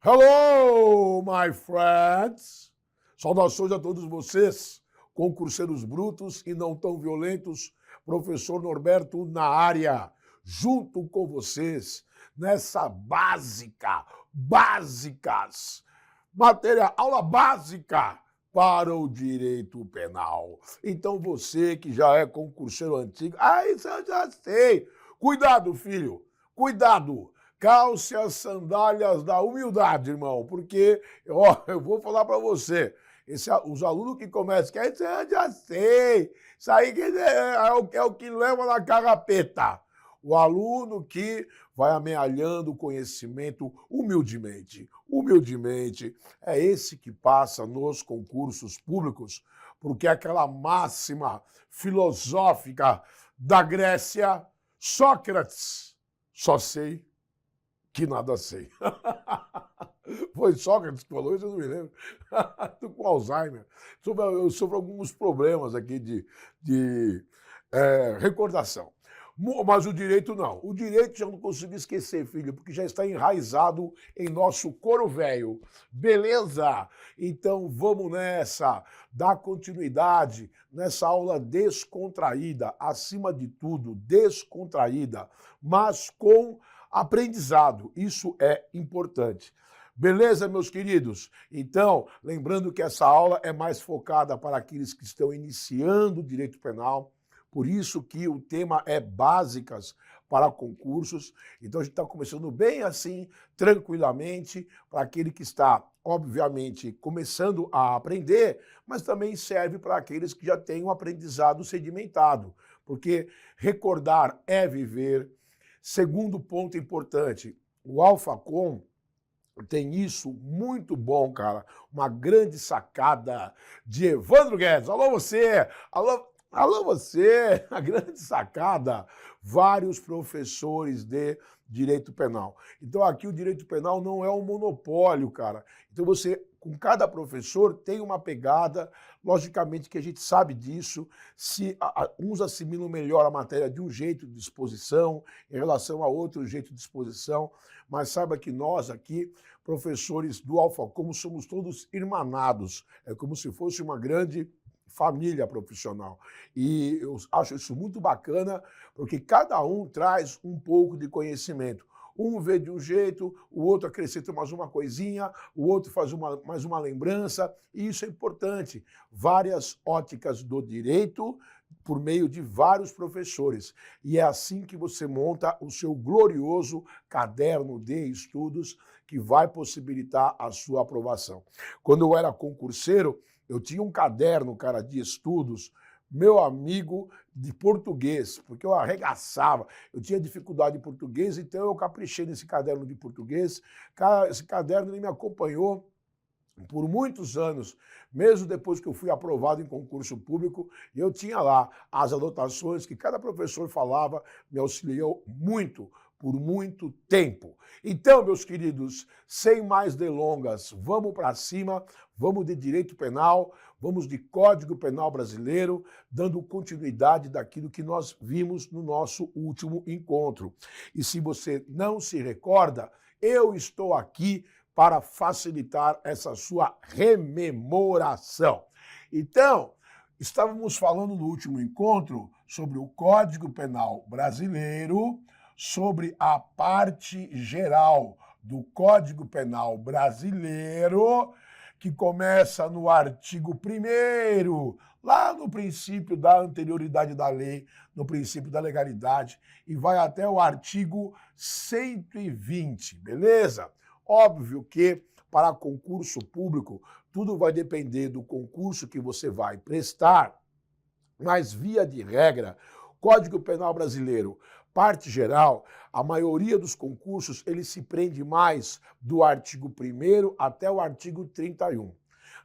Hello, my friends! Saudações a todos vocês, concurseiros brutos e não tão violentos, professor Norberto na área, junto com vocês, nessa aula básica para o direito penal. Então você que já é concurseiro antigo, isso eu já sei. Cuidado, filho, cuidado. Calce as sandálias da humildade, irmão, porque, eu vou falar para você, os alunos que começam, que isso eu já sei, isso aí é o que leva na carrapeta. O aluno que vai amealhando o conhecimento humildemente, é esse que passa nos concursos públicos, porque aquela máxima filosófica da Grécia, Sócrates, só sei que nada sei. Foi Sócrates que falou isso, eu não me lembro. Estou com Alzheimer. Eu sofro alguns problemas aqui de recordação. Mas o direito não. O direito já não consigo esquecer, filho, porque já está enraizado em nosso couro velho. Beleza? Então vamos nessa, dar continuidade nessa aula descontraída, acima de tudo, descontraída, mas com aprendizado. Isso é importante. Beleza, meus queridos? Então, lembrando que essa aula é mais focada para aqueles que estão iniciando o direito penal, por isso que o tema é básicas para concursos. Então, a gente está começando bem assim, tranquilamente, para aquele que está, obviamente, começando a aprender, mas também serve para aqueles que já têm um aprendizado sedimentado, porque recordar é viver. Segundo ponto importante, o Alphacom tem isso muito bom, cara. Uma grande sacada de Evandro Guedes. Alô você! Alô você! A grande sacada. Vários professores de direito penal. Então aqui o direito penal não é um monopólio, cara. Então você, com cada professor, tem uma pegada. Logicamente que a gente sabe disso. Uns assimilam melhor a matéria de um jeito de exposição em relação a outro jeito de exposição. Mas saiba que nós aqui, professores do Alphacom, somos todos irmanados. É como se fosse uma grande família profissional. E eu acho isso muito bacana, porque cada um traz um pouco de conhecimento. Um vê de um jeito, o outro acrescenta mais uma coisinha, o outro faz mais uma lembrança, e isso é importante. Várias óticas do direito por meio de vários professores. E é assim que você monta o seu glorioso caderno de estudos que vai possibilitar a sua aprovação. Quando eu era concurseiro, eu tinha um caderno, cara, de estudos, meu amigo, de português, porque eu arregaçava, eu tinha dificuldade em português, então eu caprichei nesse caderno de português. Cara, esse caderno ele me acompanhou por muitos anos, mesmo depois que eu fui aprovado em concurso público, e eu tinha lá as anotações que cada professor falava, me auxiliou muito, por muito tempo. Então, meus queridos, sem mais delongas, vamos para cima, vamos de direito penal, vamos de Código Penal Brasileiro, dando continuidade daquilo que nós vimos no nosso último encontro. E se você não se recorda, eu estou aqui para facilitar essa sua rememoração. Então, estávamos falando no último encontro sobre o Código Penal Brasileiro, sobre a parte geral do Código Penal Brasileiro, que começa no artigo 1º, lá no princípio da anterioridade da lei, no princípio da legalidade, e vai até o artigo 120, beleza? Óbvio que, para concurso público, tudo vai depender do concurso que você vai prestar, mas, via de regra, Código Penal Brasileiro, parte geral, a maioria dos concursos, ele se prende mais do artigo 1º até o artigo 31.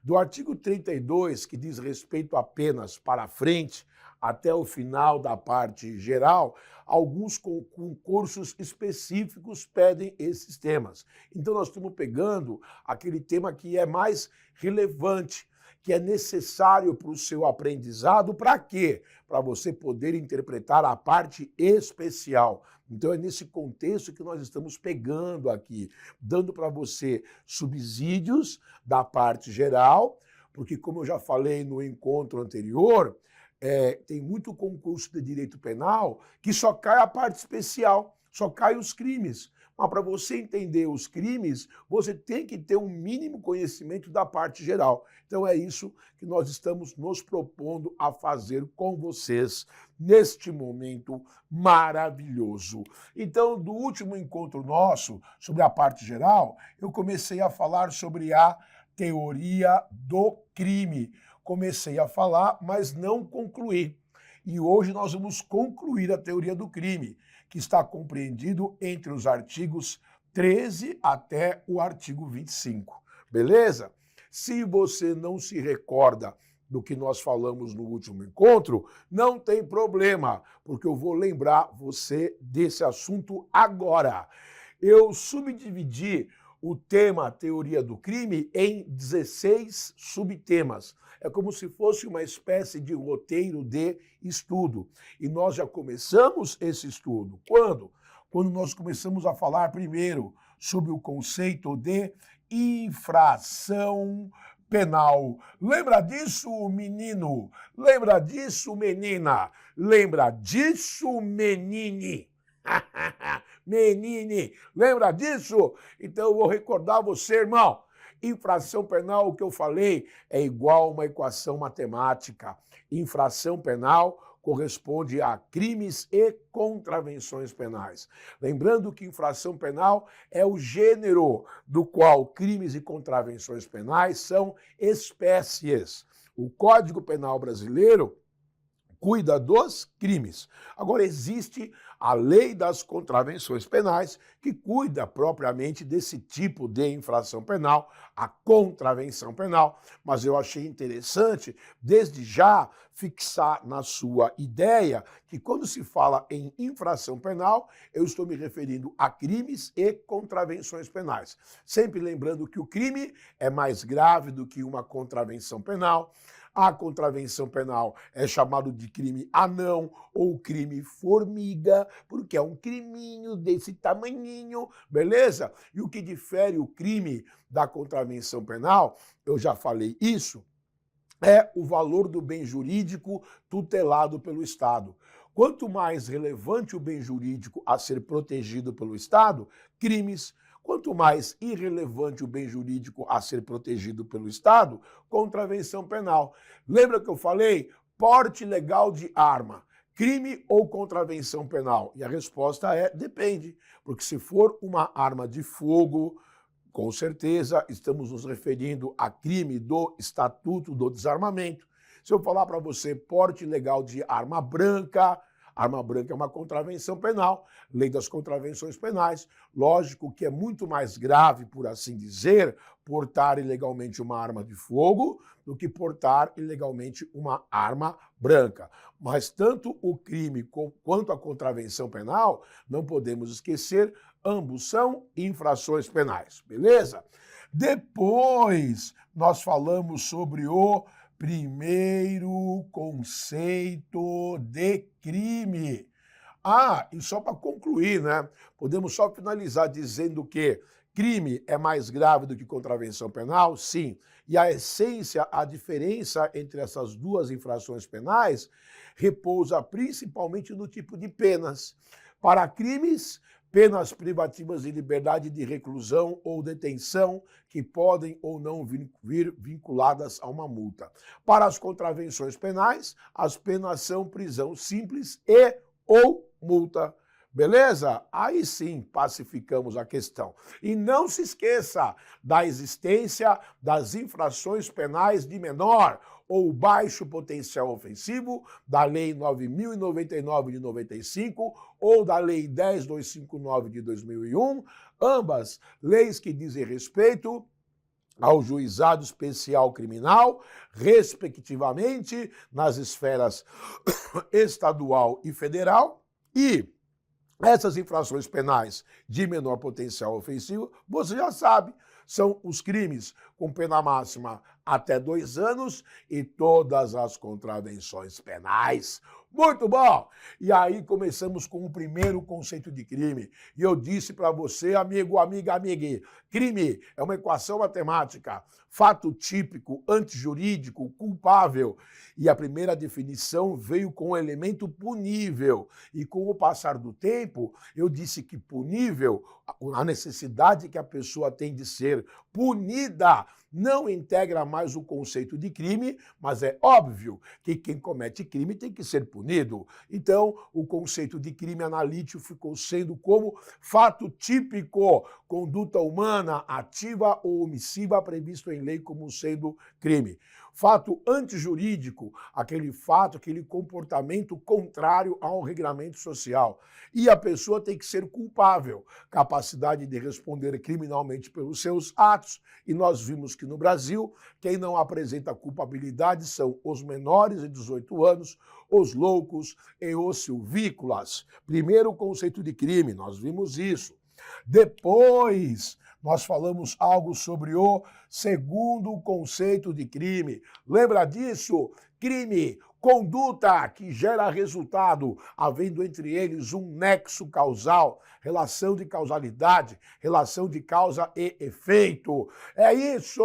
Do artigo 32, que diz respeito apenas para frente, até o final da parte geral, alguns concursos específicos pedem esses temas. Então nós estamos pegando aquele tema que é mais relevante, que é necessário para o seu aprendizado. Para quê? Para você poder interpretar a parte especial. Então é nesse contexto que nós estamos pegando aqui, dando para você subsídios da parte geral, porque como eu já falei no encontro anterior, tem muito concurso de direito penal que só cai a parte especial, só cai os crimes. Mas para você entender os crimes, você tem que ter um mínimo conhecimento da parte geral. Então é isso que nós estamos nos propondo a fazer com vocês neste momento maravilhoso. Então, do último encontro nosso sobre a parte geral, eu comecei a falar sobre a teoria do crime. Comecei a falar, mas não concluí. E hoje nós vamos concluir a teoria do crime, que está compreendido entre os artigos 13 até o artigo 25. Beleza? Se você não se recorda do que nós falamos no último encontro, não tem problema, porque eu vou lembrar você desse assunto agora. Eu subdividi o tema teoria do crime em 16 subtemas. É como se fosse uma espécie de roteiro de estudo. E nós já começamos esse estudo. Quando? Quando nós começamos a falar primeiro sobre o conceito de infração penal. Lembra disso, menino? Lembra disso, menina? Lembra disso, menine? Menine, lembra disso? Então eu vou recordar você, irmão. Infração penal, o que eu falei, é igual a uma equação matemática. Infração penal corresponde a crimes e contravenções penais. Lembrando que infração penal é o gênero do qual crimes e contravenções penais são espécies. O Código Penal brasileiro cuida dos crimes. Agora, existe a lei das contravenções penais, que cuida propriamente desse tipo de infração penal, a contravenção penal, mas eu achei interessante, desde já, fixar na sua ideia que quando se fala em infração penal, eu estou me referindo a crimes e contravenções penais. Sempre lembrando que o crime é mais grave do que uma contravenção penal. A contravenção penal é chamado de crime anão ou crime formiga, porque é um criminho desse tamanhinho, beleza? E o que difere o crime da contravenção penal, eu já falei isso, é o valor do bem jurídico tutelado pelo Estado. Quanto mais relevante o bem jurídico a ser protegido pelo Estado, crimes. Quanto mais irrelevante o bem jurídico a ser protegido pelo Estado, contravenção penal. Lembra que eu falei? Porte legal de arma, crime ou contravenção penal? E a resposta é depende, porque se for uma arma de fogo, com certeza estamos nos referindo a crime do Estatuto do Desarmamento. Se eu falar para você porte legal de arma branca é uma contravenção penal, lei das contravenções penais. Lógico que é muito mais grave, por assim dizer, portar ilegalmente uma arma de fogo do que portar ilegalmente uma arma branca. Mas tanto o crime quanto a contravenção penal, não podemos esquecer, ambos são infrações penais, beleza? Depois nós falamos sobre o primeiro conceito de crime. E só para concluir, né? Podemos só finalizar dizendo que crime é mais grave do que contravenção penal? Sim. E a essência, a diferença entre essas duas infrações penais repousa principalmente no tipo de penas. Para crimes, penas privativas de liberdade de reclusão ou detenção que podem ou não vir vinculadas a uma multa. Para as contravenções penais, as penas são prisão simples e ou multa. Beleza? Aí sim pacificamos a questão. E não se esqueça da existência das infrações penais de menor ou baixo potencial ofensivo da Lei 9.099 de 95 ou da Lei 10.259 de 2001, ambas leis que dizem respeito ao Juizado Especial Criminal, respectivamente, nas esferas estadual e federal, e essas infrações penais de menor potencial ofensivo, você já sabe, são os crimes com pena máxima até 2 anos e todas as contravenções penais. Muito bom! E aí começamos com o primeiro conceito de crime. E eu disse para você, amigo, amiga, amigue, crime é uma equação matemática, fato típico, antijurídico, culpável. E a primeira definição veio com o elemento punível. E com o passar do tempo, eu disse que punível, a necessidade que a pessoa tem de ser punida, não integra mais o conceito de crime, mas é óbvio que quem comete crime tem que ser punido. Então, o conceito de crime analítico ficou sendo como fato típico, conduta humana ativa ou omissiva previsto em lei como sendo crime. Fato antijurídico, aquele fato, aquele comportamento contrário ao regramento social. E a pessoa tem que ser culpável, capacidade de responder criminalmente pelos seus atos. E nós vimos que no Brasil, quem não apresenta culpabilidade são os menores de 18 anos, os loucos e os silvícolas. Primeiro conceito de crime, nós vimos isso. Depois, nós falamos algo sobre o segundo conceito de crime. Lembra disso? Crime, conduta que gera resultado, havendo entre eles um nexo causal, relação de causalidade, relação de causa e efeito. É isso!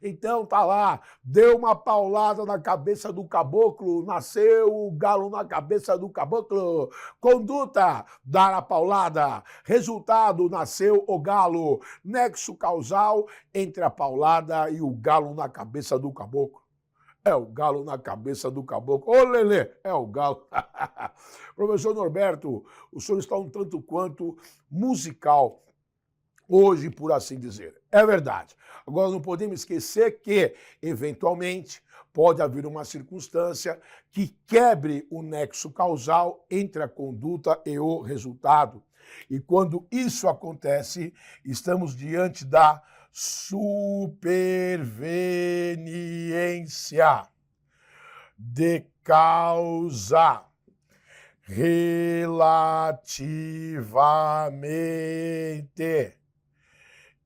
Então tá lá, deu uma paulada na cabeça do caboclo, nasceu o galo na cabeça do caboclo. Conduta, dar a paulada. Resultado, nasceu o galo. Nexo causal entre a paulada e o galo na cabeça do caboclo. É o galo na cabeça do caboclo. Ô, Lelê, é o galo. Professor Norberto, o senhor está um tanto quanto musical hoje, por assim dizer. É verdade. Agora, não podemos esquecer que, eventualmente, pode haver uma circunstância que quebre o nexo causal entre a conduta e o resultado. E quando isso acontece, estamos diante da superveniência de causa relativamente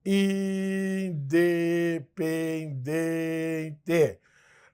independente.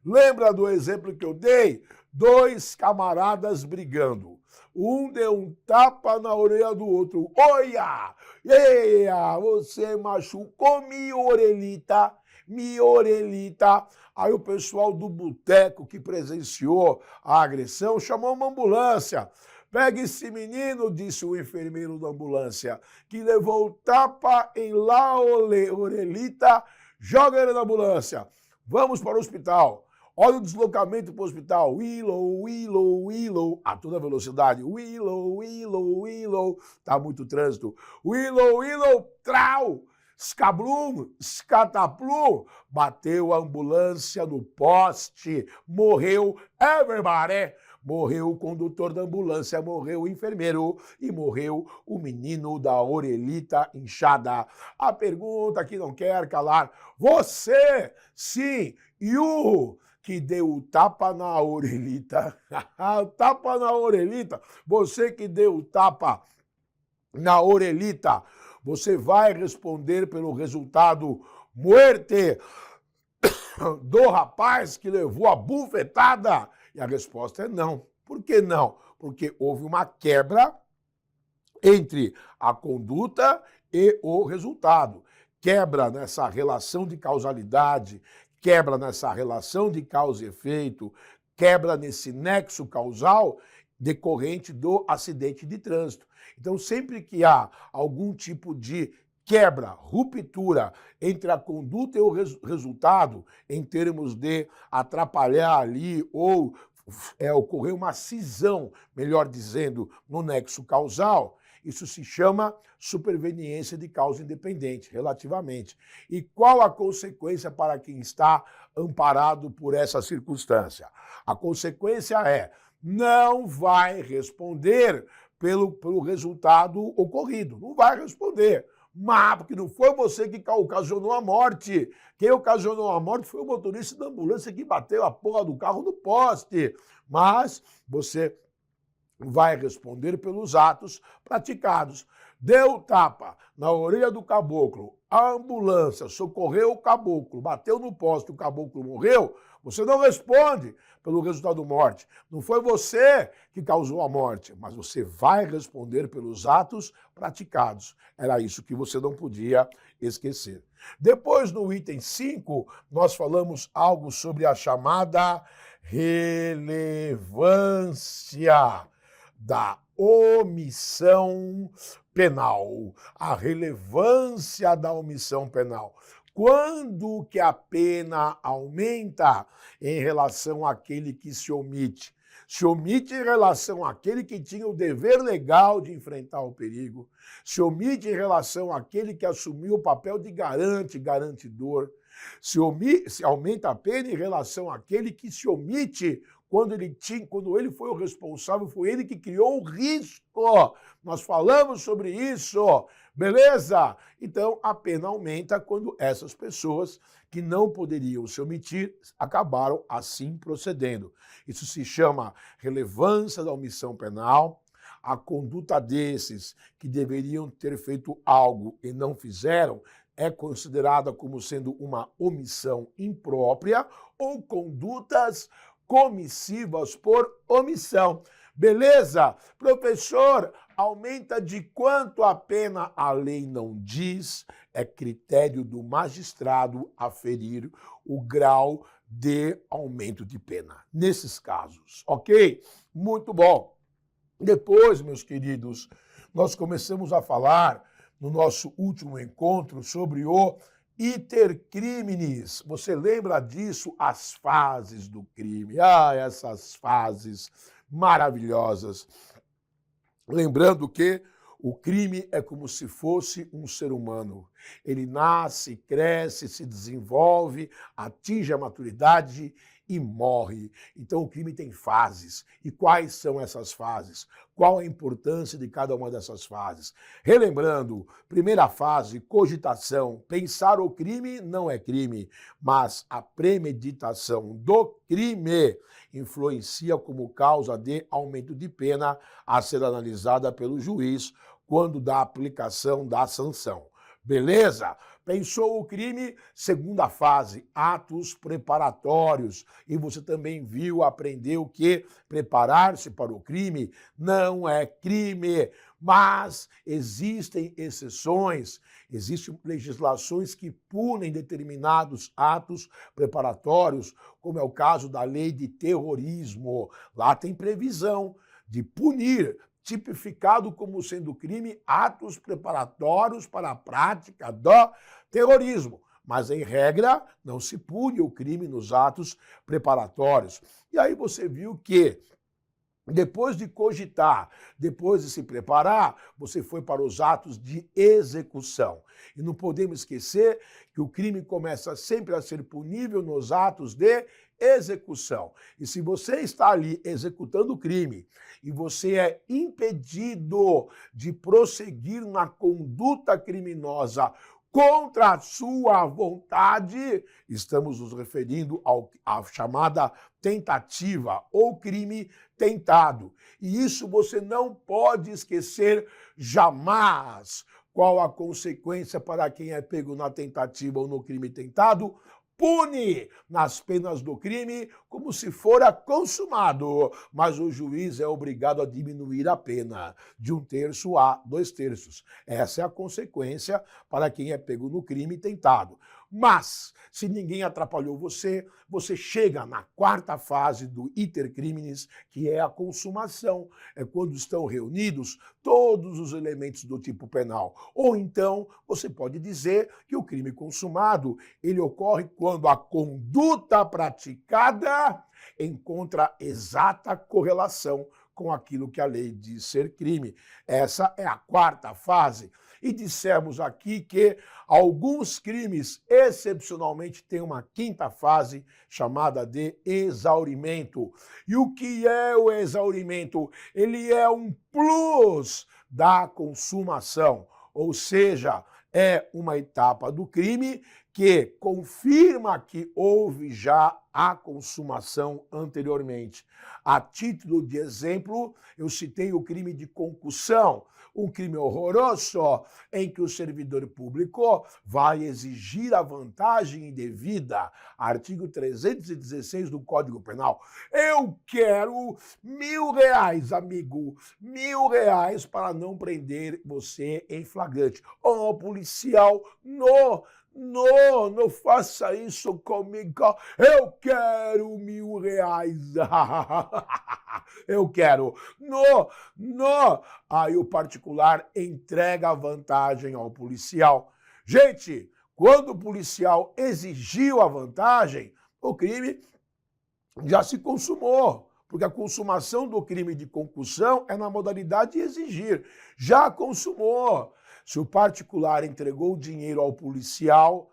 Lembra do exemplo que eu dei? 2 camaradas brigando. Um deu um tapa na orelha do outro. Olha! Eia! Você machucou minha orelhita, minha orelhita. Aí o pessoal do boteco que presenciou a agressão chamou uma ambulância. Pega esse menino, disse o enfermeiro da ambulância, que levou o tapa em lá orelhita, joga ele na ambulância. Vamos para o hospital. Olha o deslocamento para o hospital. Willow, Willow, Willow. A toda velocidade. Willow, Willow, Willow. Tá muito trânsito. Willow, Willow, trau. Scablum, scataplum. Bateu a ambulância no poste. Morreu everybody. Morreu o condutor da ambulância, morreu o enfermeiro e morreu o menino da orelhita inchada. A pergunta que não quer calar. Você, sim, you, que deu o tapa na orelhita. Tapa na orelhita. Você que deu o tapa na orelhita. Você vai responder pelo resultado muerte do rapaz que levou a bufetada? E a resposta é não. Por que não? Porque houve uma quebra entre a conduta e o resultado. Quebra nessa relação de causalidade, quebra nessa relação de causa e efeito, quebra nesse nexo causal decorrente do acidente de trânsito. Então, sempre que há algum tipo de quebra, ruptura entre a conduta e o resultado, em termos de atrapalhar ali ou ocorrer uma cisão, melhor dizendo, no nexo causal, isso se chama superveniência de causa independente, relativamente. E qual a consequência para quem está amparado por essa circunstância? A consequência é, não vai responder pelo resultado ocorrido, não vai responder. Mas, porque não foi você que ocasionou a morte. Quem ocasionou a morte foi o motorista da ambulância que bateu a porra do carro no poste. Mas você vai responder pelos atos praticados. Deu tapa na orelha do caboclo, a ambulância socorreu o caboclo, bateu no poste, o caboclo morreu, você não responde pelo resultado da morte. Não foi você que causou a morte, mas você vai responder pelos atos praticados. Era isso que você não podia esquecer. Depois, no item 5, nós falamos algo sobre a chamada relevância da omissão penal. A relevância da omissão penal. Quando que a pena aumenta em relação àquele que se omite? Se omite em relação àquele que tinha o dever legal de enfrentar o perigo. Se omite em relação àquele que assumiu o papel de garantidor. Se aumenta a pena em relação àquele que se omite quando ele foi o responsável, foi ele que criou o risco. Nós falamos sobre isso, beleza? Então, a pena aumenta quando essas pessoas que não poderiam se omitir acabaram assim procedendo. Isso se chama relevância da omissão penal. A conduta desses que deveriam ter feito algo e não fizeram é considerada como sendo uma omissão imprópria ou condutas comissivas por omissão. Beleza? Professor, aumenta de quanto a pena? A lei não diz, é critério do magistrado aferir o grau de aumento de pena nesses casos, ok? Muito bom. Depois, meus queridos, nós começamos a falar no nosso último encontro sobre o iter criminis. Você lembra disso? As fases do crime. Ah, essas fases maravilhosas. Lembrando que o crime é como se fosse um ser humano. Ele nasce, cresce, se desenvolve, atinge a maturidade e morre. Então o crime tem fases. E quais são essas fases? Qual a importância de cada uma dessas fases? Relembrando, primeira fase, cogitação. Pensar o crime não é crime, mas a premeditação do crime influencia como causa de aumento de pena a ser analisada pelo juiz quando da aplicação da sanção. Beleza? Pensou o crime, segunda fase, atos preparatórios. E você também viu, aprendeu que preparar-se para o crime não é crime, mas existem exceções, existem legislações que punem determinados atos preparatórios, como é o caso da lei de terrorismo. Lá tem previsão de punir, tipificado como sendo crime, atos preparatórios para a prática do terrorismo. Mas, em regra, não se pune o crime nos atos preparatórios. E aí você viu que, depois de cogitar, depois de se preparar, você foi para os atos de execução. E não podemos esquecer que o crime começa sempre a ser punível nos atos de execução. E se você está ali executando o crime e você é impedido de prosseguir na conduta criminosa contra a sua vontade, estamos nos referindo à chamada tentativa ou crime tentado. E isso você não pode esquecer jamais. Qual a consequência para quem é pego na tentativa ou no crime tentado? Pune nas penas do crime como se fora consumado, mas o juiz é obrigado a diminuir a pena de 1/3 a 2/3. Essa é a consequência para quem é pego no crime tentado. Mas, se ninguém atrapalhou você, você chega na quarta fase do iter criminis, que é a consumação. É quando estão reunidos todos os elementos do tipo penal. Ou então, você pode dizer que o crime consumado, ele ocorre quando a conduta praticada encontra exata correlação com aquilo que a lei diz ser crime. Essa é a quarta fase. E dissemos aqui que alguns crimes, excepcionalmente, têm uma quinta fase chamada de exaurimento. E o que é o exaurimento? Ele é um plus da consumação, ou seja, é uma etapa do crime que confirma que houve já a consumação anteriormente. A título de exemplo, eu citei o crime de concussão, um crime horroroso em que o servidor público vai exigir a vantagem indevida. Artigo 316 do Código Penal. Eu quero R$ 1.000, amigo, R$ 1.000 para não prender você em flagrante. Oh, policial, não faça isso comigo. Eu quero R$ 1.000. Eu quero. Não. Aí o particular entrega a vantagem ao policial. Gente, quando o policial exigiu a vantagem, o crime já se consumou. Porque a consumação do crime de concussão é na modalidade de exigir. Já consumou. Se o particular entregou o dinheiro ao policial,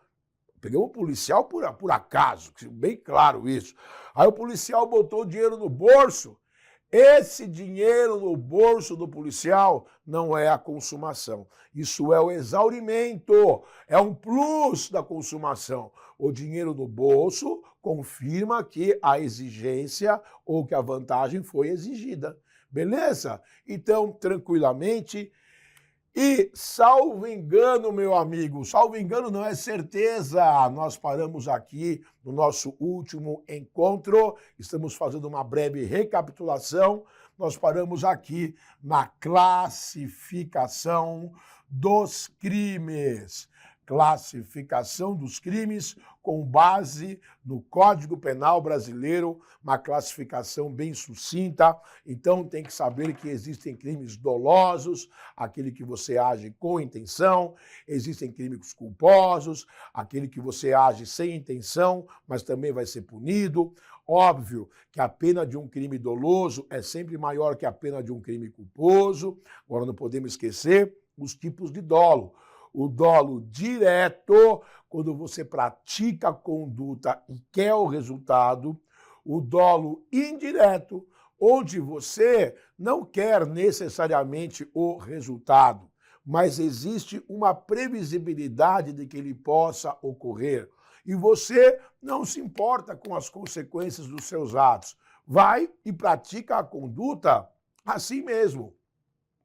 pegamos o policial por acaso, bem claro isso. Aí o policial botou o dinheiro no bolso. Esse dinheiro no bolso do policial não é a consumação. Isso é o exaurimento, é um plus da consumação. O dinheiro no bolso confirma que a exigência ou que a vantagem foi exigida. Beleza? Então, tranquilamente. E, salvo engano, meu amigo, salvo engano não é certeza, nós paramos aqui no nosso último encontro, estamos fazendo uma breve recapitulação, nós paramos aqui na classificação dos crimes. Classificação dos crimes com base no Código Penal Brasileiro, uma classificação bem sucinta. Então tem que saber que existem crimes dolosos, aquele que você age com intenção, existem crimes culposos, aquele que você age sem intenção, mas também vai ser punido. Óbvio que a pena de um crime doloso é sempre maior que a pena de um crime culposo. Agora não podemos esquecer os tipos de dolo. O dolo direto, quando você pratica a conduta e quer o resultado. O dolo indireto, onde você não quer necessariamente o resultado, mas existe uma previsibilidade de que ele possa ocorrer. E você não se importa com as consequências dos seus atos. Vai e pratica a conduta assim mesmo.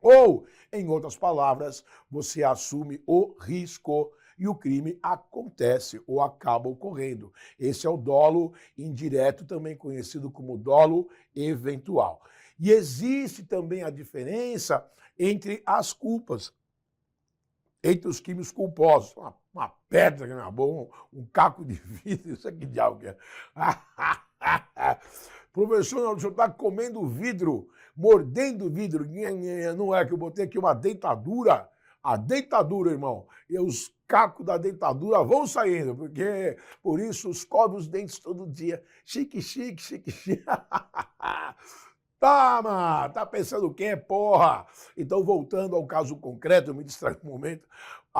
Ou, em outras palavras, você assume o risco e o crime acontece ou acaba ocorrendo. Esse é o dolo indireto, também conhecido como dolo eventual. E existe também a diferença entre as culpas, entre os crimes culposos. Uma pedra na boca, um caco de vidro, isso aqui diabo que é. Professor, o senhor está comendo vidro, mordendo vidro. Não é que eu botei aqui uma dentadura. A dentadura, irmão. E os cacos da dentadura vão saindo, porque por isso escove os dentes todo dia. Chique, chique, chique, chique. Tá, mano, tá pensando o quê, porra? Então, voltando ao caso concreto, eu me distraí um momento,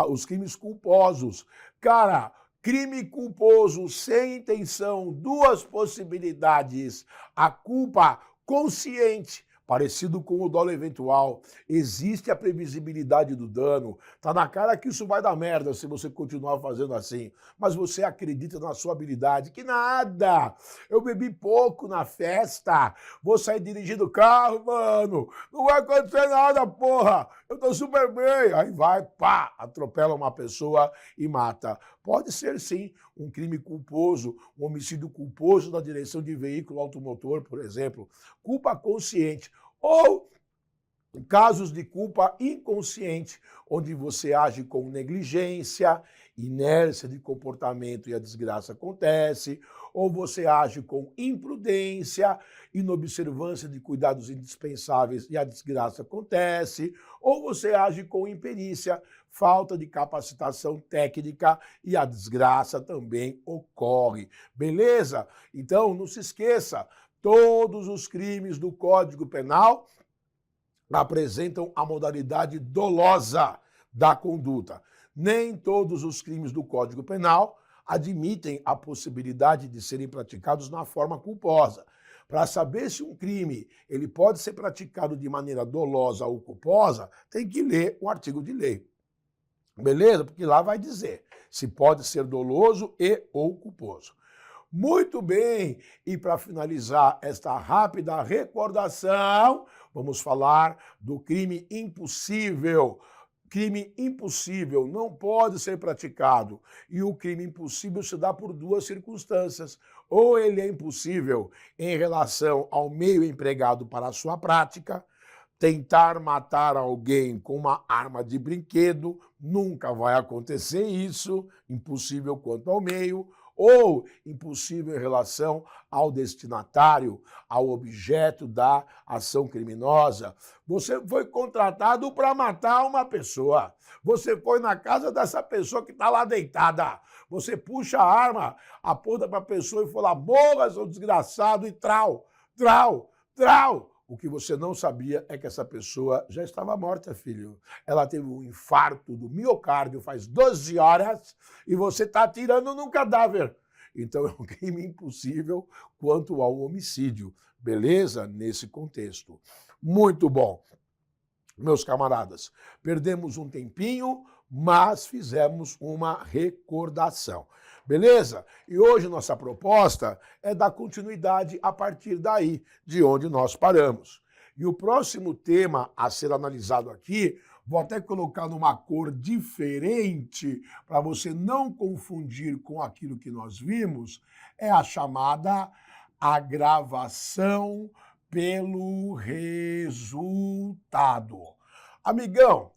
os crimes culposos. Cara, crime culposo sem intenção, duas possibilidades. A culpa consciente, parecido com o dolo eventual. Existe a previsibilidade do dano. Tá na cara que isso vai dar merda se você continuar fazendo assim. Mas você acredita na sua habilidade. Que nada! Eu bebi pouco na festa. Vou sair dirigindo o carro, mano. Não vai acontecer nada, porra. Eu tô super bem. Aí vai, pá, atropela uma pessoa e mata. Pode ser, sim, um crime culposo, um homicídio culposo na direção de veículo automotor, por exemplo. Culpa consciente. Ou casos de culpa inconsciente, onde você age com negligência, inércia de comportamento e a desgraça acontece, ou você age com imprudência, inobservância de cuidados indispensáveis e a desgraça acontece, ou você age com imperícia, falta de capacitação técnica e a desgraça também ocorre. Beleza? Então, não se esqueça, todos os crimes do Código Penal apresentam a modalidade dolosa da conduta. Nem todos os crimes do Código Penal admitem a possibilidade de serem praticados na forma culposa. Para saber se um crime ele pode ser praticado de maneira dolosa ou culposa, tem que ler o artigo de lei. Beleza? Porque lá vai dizer se pode ser doloso e ou culposo. Muito bem, e para finalizar esta rápida recordação, vamos falar do crime impossível. Crime impossível não pode ser praticado e o crime impossível se dá por duas circunstâncias. Ou ele é impossível em relação ao meio empregado para a sua prática. Tentar matar alguém com uma arma de brinquedo, nunca vai acontecer isso, impossível quanto ao meio, ou impossível em relação ao destinatário, ao objeto da ação criminosa. Você foi contratado para matar uma pessoa. Você foi na casa dessa pessoa que está lá deitada. Você puxa a arma, aponta para a pessoa e fala: morra, seu desgraçado, e trau, trau, trau. O que você não sabia é que essa pessoa já estava morta, filho. Ela teve um infarto do miocárdio faz 12 horas e você está atirando num cadáver. Então é um crime impossível quanto ao homicídio. Beleza? Nesse contexto. Muito bom. Meus camaradas, perdemos um tempinho, mas fizemos uma recordação. Beleza? E hoje nossa proposta é dar continuidade a partir daí, de onde nós paramos. E o próximo tema a ser analisado aqui, vou até colocar numa cor diferente, para você não confundir com aquilo que nós vimos, é a chamada agravação pelo resultado. Amigão,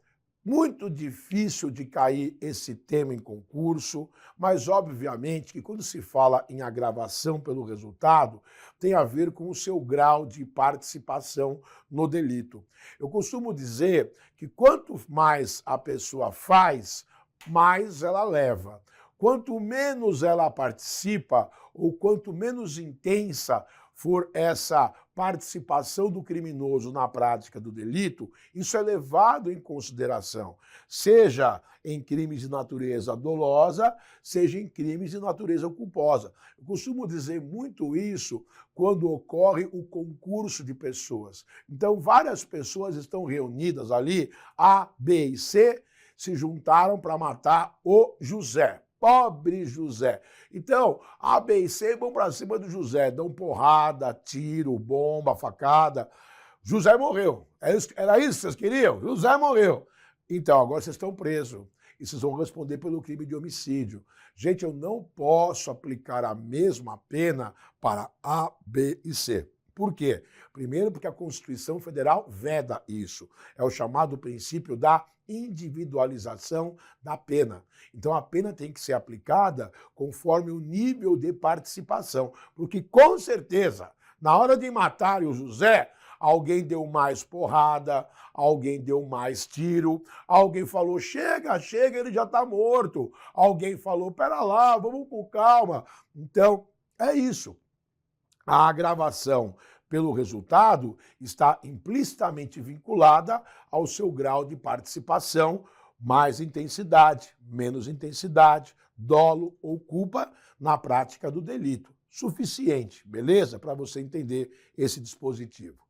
muito difícil de cair esse tema em concurso, mas obviamente que quando se fala em agravação pelo resultado, tem a ver com o seu grau de participação no delito. Eu costumo dizer que quanto mais a pessoa faz, mais ela leva. Quanto menos ela participa, ou quanto menos intensa for essa participação do criminoso na prática do delito, isso é levado em consideração, seja em crimes de natureza dolosa, seja em crimes de natureza culposa. Eu costumo dizer muito isso quando ocorre o concurso de pessoas. Então, várias pessoas estão reunidas ali, A, B e C, se juntaram para matar o José. Pobre José. Então, A, B e C vão para cima do José, dão porrada, tiro, bomba, facada. José morreu. Era isso que vocês queriam? José morreu. Então, agora vocês estão presos e vocês vão responder pelo crime de homicídio. Gente, eu não posso aplicar a mesma pena para A, B e C. Por quê? Primeiro, porque a Constituição Federal veda isso. É o chamado princípio da individualização da pena. Então, a pena tem que ser aplicada conforme o nível de participação. Porque, com certeza, na hora de matar o José, alguém deu mais porrada, alguém deu mais tiro, alguém falou, chega, chega, ele já está morto. Alguém falou, pera lá, vamos com calma. Então, é isso. A agravação pelo resultado está implicitamente vinculada ao seu grau de participação, mais intensidade, menos intensidade, dolo ou culpa na prática do delito. Suficiente, beleza? Para você entender esse dispositivo.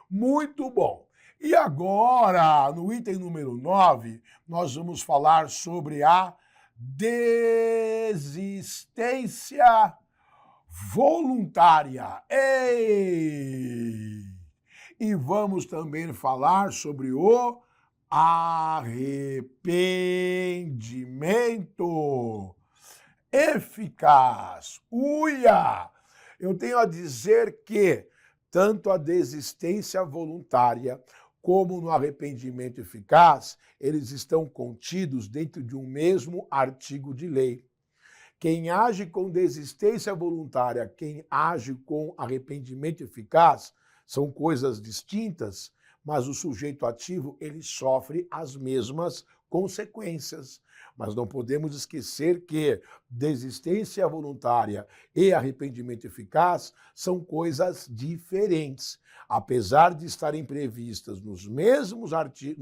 Muito bom. E agora, no item número 9, nós vamos falar sobre a desistência voluntária. Ei! E vamos também falar sobre o arrependimento eficaz. Uia! Eu tenho a dizer que tanto a desistência voluntária como no arrependimento eficaz, eles estão contidos dentro de um mesmo artigo de lei. Quem age com desistência voluntária, quem age com arrependimento eficaz, são coisas distintas, mas o sujeito ativo ele sofre as mesmas consequências. Mas não podemos esquecer que desistência voluntária e arrependimento eficaz são coisas diferentes. Apesar de estarem previstas no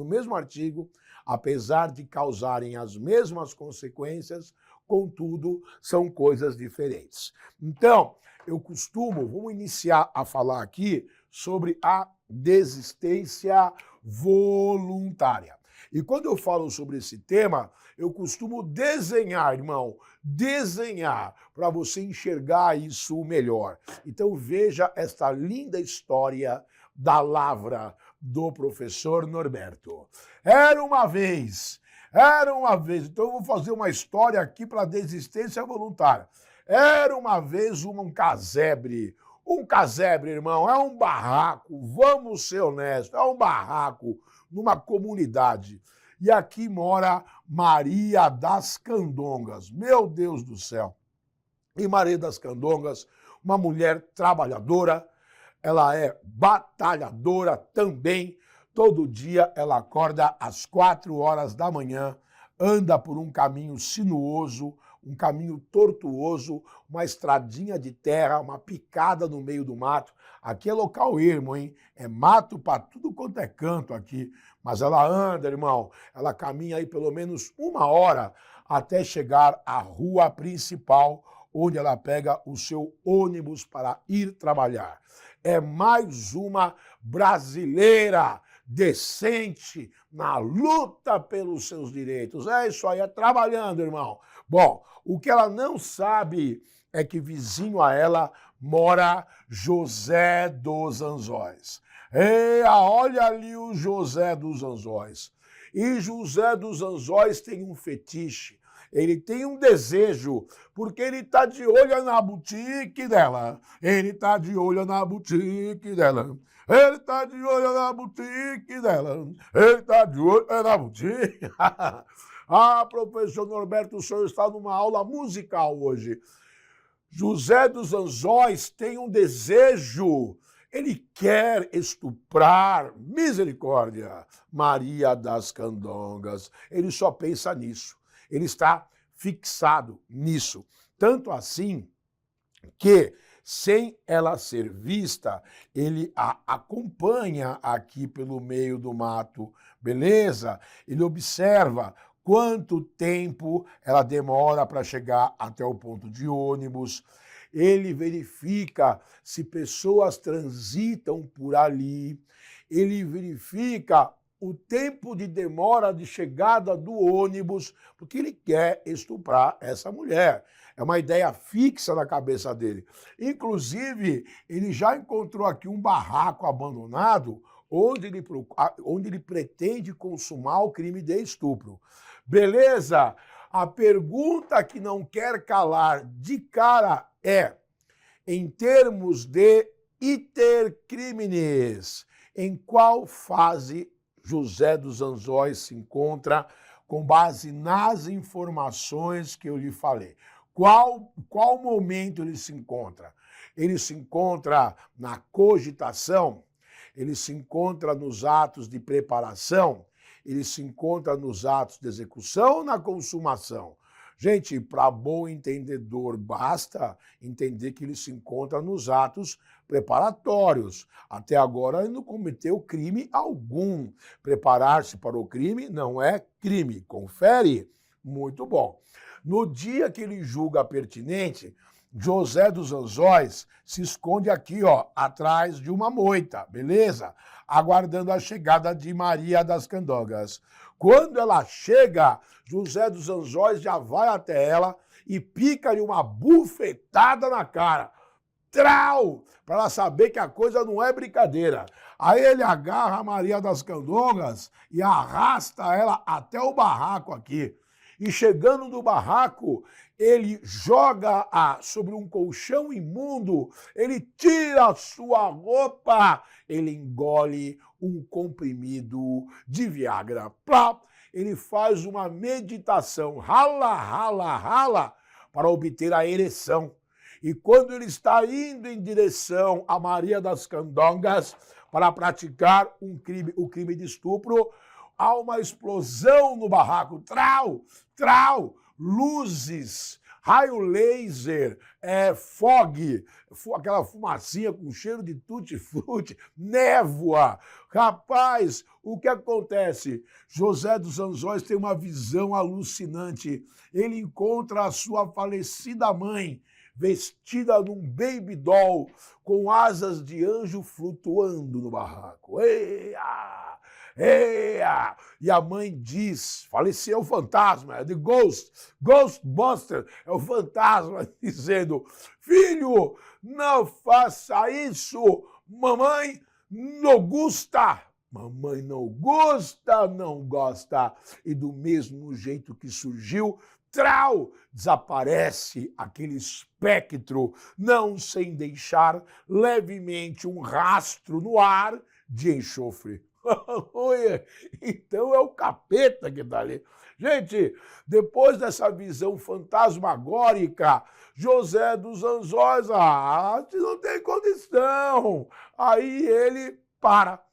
mesmo artigo, apesar de causarem as mesmas consequências, contudo, são coisas diferentes. Então, vamos iniciar a falar aqui sobre a desistência voluntária. E quando eu falo sobre esse tema, eu costumo desenhar, irmão, desenhar, para você enxergar isso melhor. Então veja esta linda história da lavra do professor Norberto. Era uma vez, então eu vou fazer uma história aqui para desistência voluntária. Era uma vez um casebre. Um casebre, irmão, é um barraco, vamos ser honestos, é um barraco numa comunidade. E aqui mora Maria das Candongas. Meu Deus do céu. E Maria das Candongas, uma mulher trabalhadora, ela é batalhadora também. Todo dia ela acorda às 4 horas da manhã, anda por um caminho sinuoso, um caminho tortuoso, uma estradinha de terra, uma picada no meio do mato. Aqui é local ermo, hein? É mato para tudo quanto é canto aqui. Mas ela anda, irmão, ela caminha aí pelo menos 1 hora até chegar à rua principal, onde ela pega o seu ônibus para ir trabalhar. É mais uma brasileira decente na luta pelos seus direitos. É isso aí, é trabalhando, irmão. Bom, o que ela não sabe é que vizinho a ela mora José dos Anzóis. Olha ali o José dos Anzóis. E José dos Anzóis tem um fetiche. Ele tem um desejo, porque ele está de olho na boutique dela. Ele está de olho na boutique dela. Ele está de olho na boutique dela. Ele está de olho na boutique. Ah, professor Norberto, o senhor está numa aula musical hoje. José dos Anzóis tem um desejo. Ele quer estuprar, misericórdia, Maria das Candongas. Ele só pensa nisso. Ele está fixado nisso. Tanto assim que, sem ela ser vista, ele a acompanha aqui pelo meio do mato, beleza? Ele observa quanto tempo ela demora para chegar até o ponto de ônibus. Ele verifica se pessoas transitam por ali. Ele verifica o tempo de demora de chegada do ônibus, porque ele quer estuprar essa mulher. É uma ideia fixa na cabeça dele. Inclusive, ele já encontrou aqui um barraco abandonado onde ele pretende consumar o crime de estupro. Beleza? A pergunta que não quer calar de cara é, em termos de iter criminis, em qual fase José dos Anzóis se encontra com base nas informações que eu lhe falei? Qual momento ele se encontra? Ele se encontra na cogitação? Ele se encontra nos atos de preparação? Ele se encontra nos atos de execução ou na consumação? Gente, para bom entendedor, basta entender que ele se encontra nos atos preparatórios. Até agora ele não cometeu crime algum. Preparar-se para o crime não é crime. Confere? Muito bom. No dia que ele julga pertinente, José dos Anzóis se esconde aqui, ó, atrás de uma moita, beleza? Aguardando a chegada de Maria das Candongas. Quando ela chega, José dos Anzóis já vai até ela e pica-lhe uma bufetada na cara. Trau! Para ela saber que a coisa não é brincadeira. Aí ele agarra a Maria das Candongas e arrasta ela até o barraco aqui. E chegando no barraco, ele joga-a sobre um colchão imundo, ele tira a sua roupa, ele engole um comprimido de Viagra. Plá! Ele faz uma meditação, rala, rala, rala, para obter a ereção. E quando ele está indo em direção a Maria das Candongas para praticar o crime de estupro, há uma explosão no barraco. Trau, trau, luzes, raio laser, fog, aquela fumacinha com cheiro de tutti-frutti, névoa. Rapaz, o que acontece? José dos Anzóis tem uma visão alucinante. Ele encontra a sua falecida mãe, vestida num baby doll, com asas de anjo flutuando no barraco. Eia! E a mãe diz, faleceu o fantasma, é the ghost, Ghostbuster, é o fantasma dizendo, filho, não faça isso, mamãe não gosta. Mamãe não gosta, não gosta. E do mesmo jeito que surgiu, trau, desaparece aquele espectro, não sem deixar levemente um rastro no ar de enxofre. Então é o capeta que está ali. Gente, depois dessa visão fantasmagórica, José dos Anzóis, não tem condição. Aí ele para,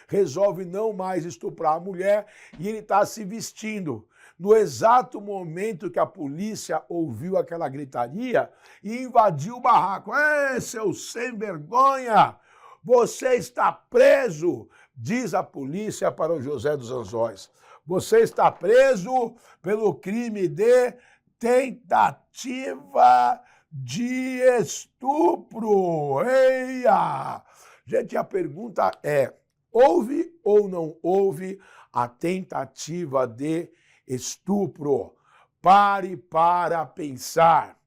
resolve não mais estuprar a mulher e ele está se vestindo. No exato momento que a polícia ouviu aquela gritaria e invadiu o barraco. Seu sem vergonha! Você está preso, diz a polícia para o José dos Anzóis. Você está preso pelo crime de tentativa de estupro. Eia! Gente, a pergunta é, houve ou não houve a tentativa de estupro? Pare para pensar.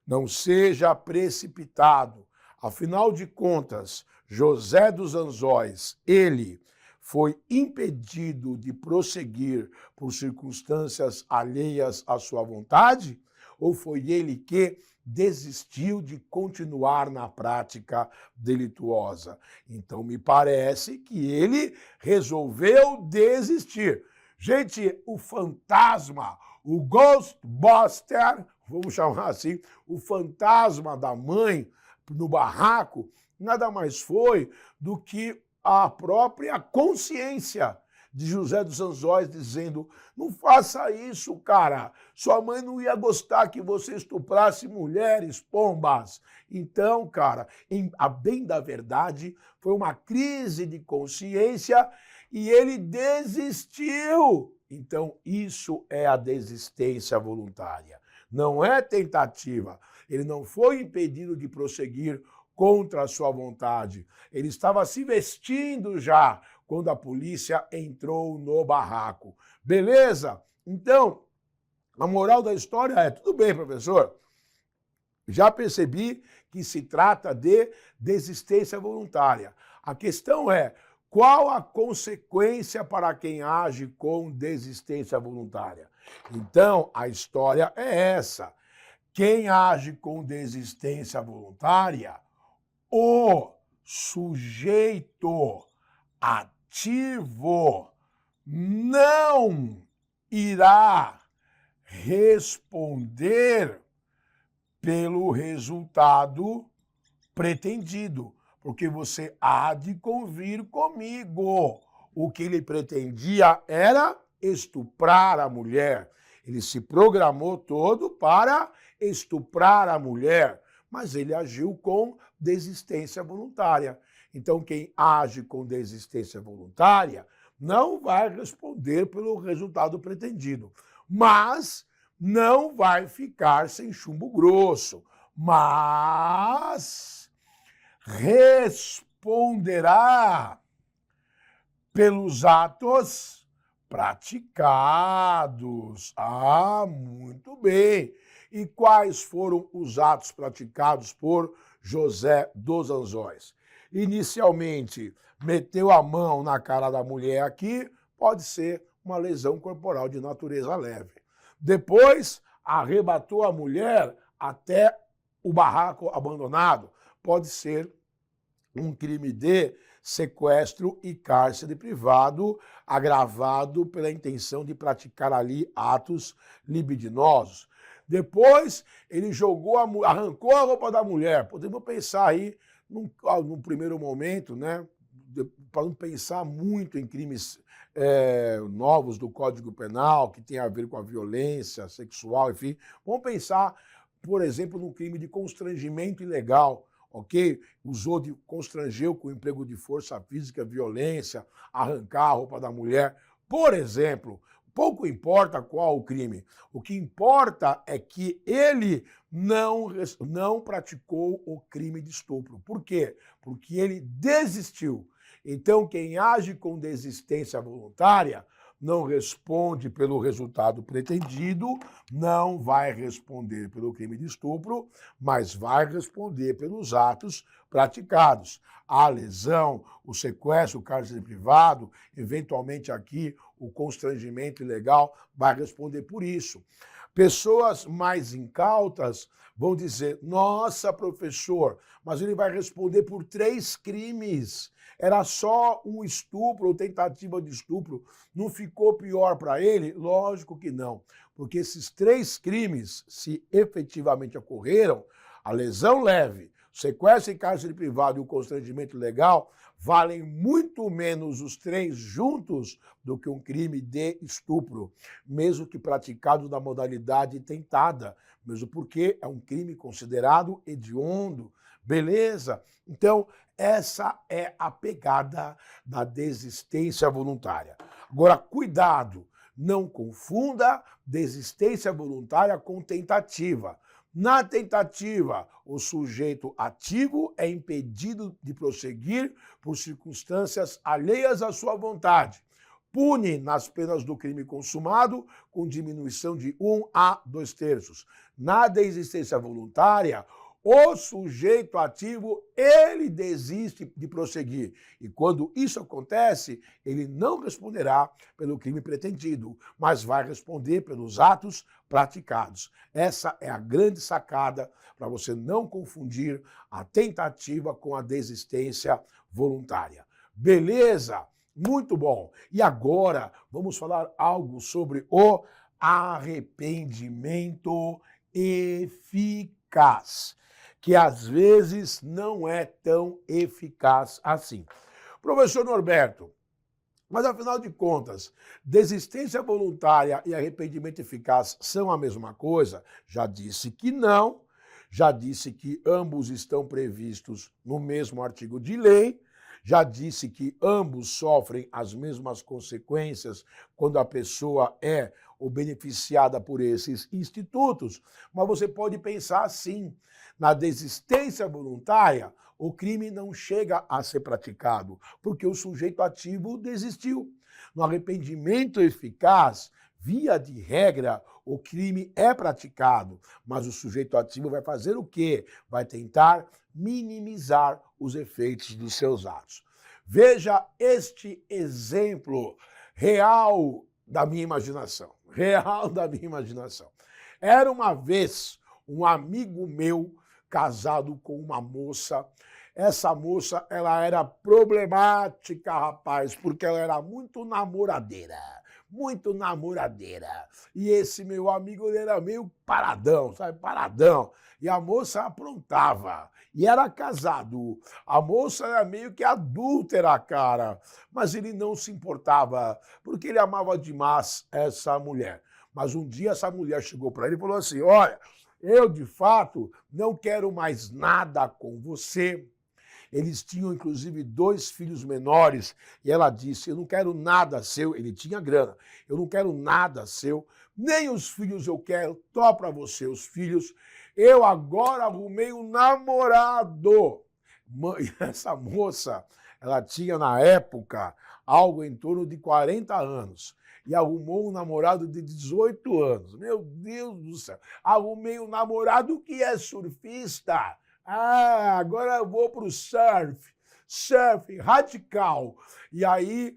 Não seja precipitado. Afinal de contas, José dos Anzóis, ele foi impedido de prosseguir por circunstâncias alheias à sua vontade? Ou foi ele que desistiu de continuar na prática delituosa? Então, me parece que ele resolveu desistir. Gente, o fantasma, o Ghostbuster, vamos chamar assim, o fantasma da mãe no barraco, nada mais foi do que a própria consciência de José dos Anzóis dizendo, não faça isso, cara, sua mãe não ia gostar que você estuprasse mulheres, pombas. Então, cara, a bem da verdade, foi uma crise de consciência e ele desistiu. Então, isso é a desistência voluntária. Não é tentativa. Ele não foi impedido de prosseguir contra a sua vontade. Ele estava se vestindo já quando a polícia entrou no barraco. Beleza? Então, a moral da história é, tudo bem, professor, já percebi que se trata de desistência voluntária. A questão é, qual a consequência para quem age com desistência voluntária? Então, a história é essa. Quem age com desistência voluntária, o sujeito ativo não irá responder pelo resultado pretendido, porque você há de convir comigo. O que ele pretendia era estuprar a mulher. Ele se programou todo para estuprar a mulher, mas ele agiu com desistência voluntária. Então, quem age com desistência voluntária não vai responder pelo resultado pretendido, mas não vai ficar sem chumbo grosso, mas responderá pelos atos praticados. Muito bem. E quais foram os atos praticados por José dos Anzóis? Inicialmente, meteu a mão na cara da mulher aqui, pode ser uma lesão corporal de natureza leve. Depois, arrebatou a mulher até o barraco abandonado, pode ser um crime de sequestro e cárcere privado, agravado pela intenção de praticar ali atos libidinosos. Depois, ele arrancou a roupa da mulher. Podemos pensar aí, num primeiro momento, né, para não pensar muito em crimes novos do Código Penal, que tem a ver com a violência sexual, enfim. Vamos pensar, por exemplo, no crime de constrangimento ilegal, ok? Constrangeu com emprego de força física, violência, arrancar a roupa da mulher. Por exemplo, pouco importa qual o crime. O que importa é que ele não praticou o crime de estupro. Por quê? Porque ele desistiu. Então, quem age com desistência voluntária não responde pelo resultado pretendido, não vai responder pelo crime de estupro, mas vai responder pelos atos praticados. A lesão, o sequestro, o cárcere privado, eventualmente aqui o constrangimento ilegal, vai responder por isso. Pessoas mais incautas vão dizer, nossa, professor, mas ele vai responder por 3 crimes. Era só um estupro ou tentativa de estupro. Não ficou pior para ele? Lógico que não. Porque esses 3 crimes, se efetivamente ocorreram, a lesão leve, o sequestro e cárcere privado e o constrangimento ilegal, valem muito menos os 3 juntos do que um crime de estupro, mesmo que praticado na modalidade tentada, mesmo porque é um crime considerado hediondo. Beleza? Então, essa é a pegada da desistência voluntária. Agora, cuidado, não confunda desistência voluntária com tentativa. Na tentativa, o sujeito ativo é impedido de prosseguir por circunstâncias alheias à sua vontade. Pune nas penas do crime consumado com diminuição de 1 a 2/3. Na desistência voluntária, o sujeito ativo, ele desiste de prosseguir. E quando isso acontece, ele não responderá pelo crime pretendido, mas vai responder pelos atos praticados. Essa é a grande sacada para você não confundir a tentativa com a desistência voluntária. Beleza? Muito bom. E agora vamos falar algo sobre o arrependimento eficaz, que às vezes não é tão eficaz assim. Professor Norberto, mas afinal de contas, desistência voluntária e arrependimento eficaz são a mesma coisa? Já disse que não, já disse que ambos estão previstos no mesmo artigo de lei, já disse que ambos sofrem as mesmas consequências quando a pessoa é ou beneficiada por esses institutos, mas você pode pensar assim, na desistência voluntária, o crime não chega a ser praticado, porque o sujeito ativo desistiu. No arrependimento eficaz, via de regra, o crime é praticado, mas o sujeito ativo vai fazer o quê? Vai tentar minimizar os efeitos dos seus atos. Veja este exemplo real da minha imaginação. Real da minha imaginação. Era uma vez um amigo meu casado com uma moça. Essa moça, ela era problemática, rapaz, porque ela era muito namoradeira. Muito namoradeira. E esse meu amigo, ele era meio paradão, sabe? Paradão. E a moça aprontava. E era casado. A moça era meio que adúltera, cara. Mas ele não se importava, porque ele amava demais essa mulher. Mas um dia essa mulher chegou para ele e falou assim, olha, eu de fato não quero mais nada com você. Eles tinham, inclusive, 2 filhos menores, e ela disse, eu não quero nada seu, ele tinha grana, eu não quero nada seu, nem os filhos eu quero, tó para você os filhos, eu agora arrumei um namorado. E essa moça, ela tinha na época algo em torno de 40 anos, e arrumou um namorado de 18 anos. Meu Deus do céu, arrumei um namorado que é surfista. Ah, agora eu vou para o surf radical. E aí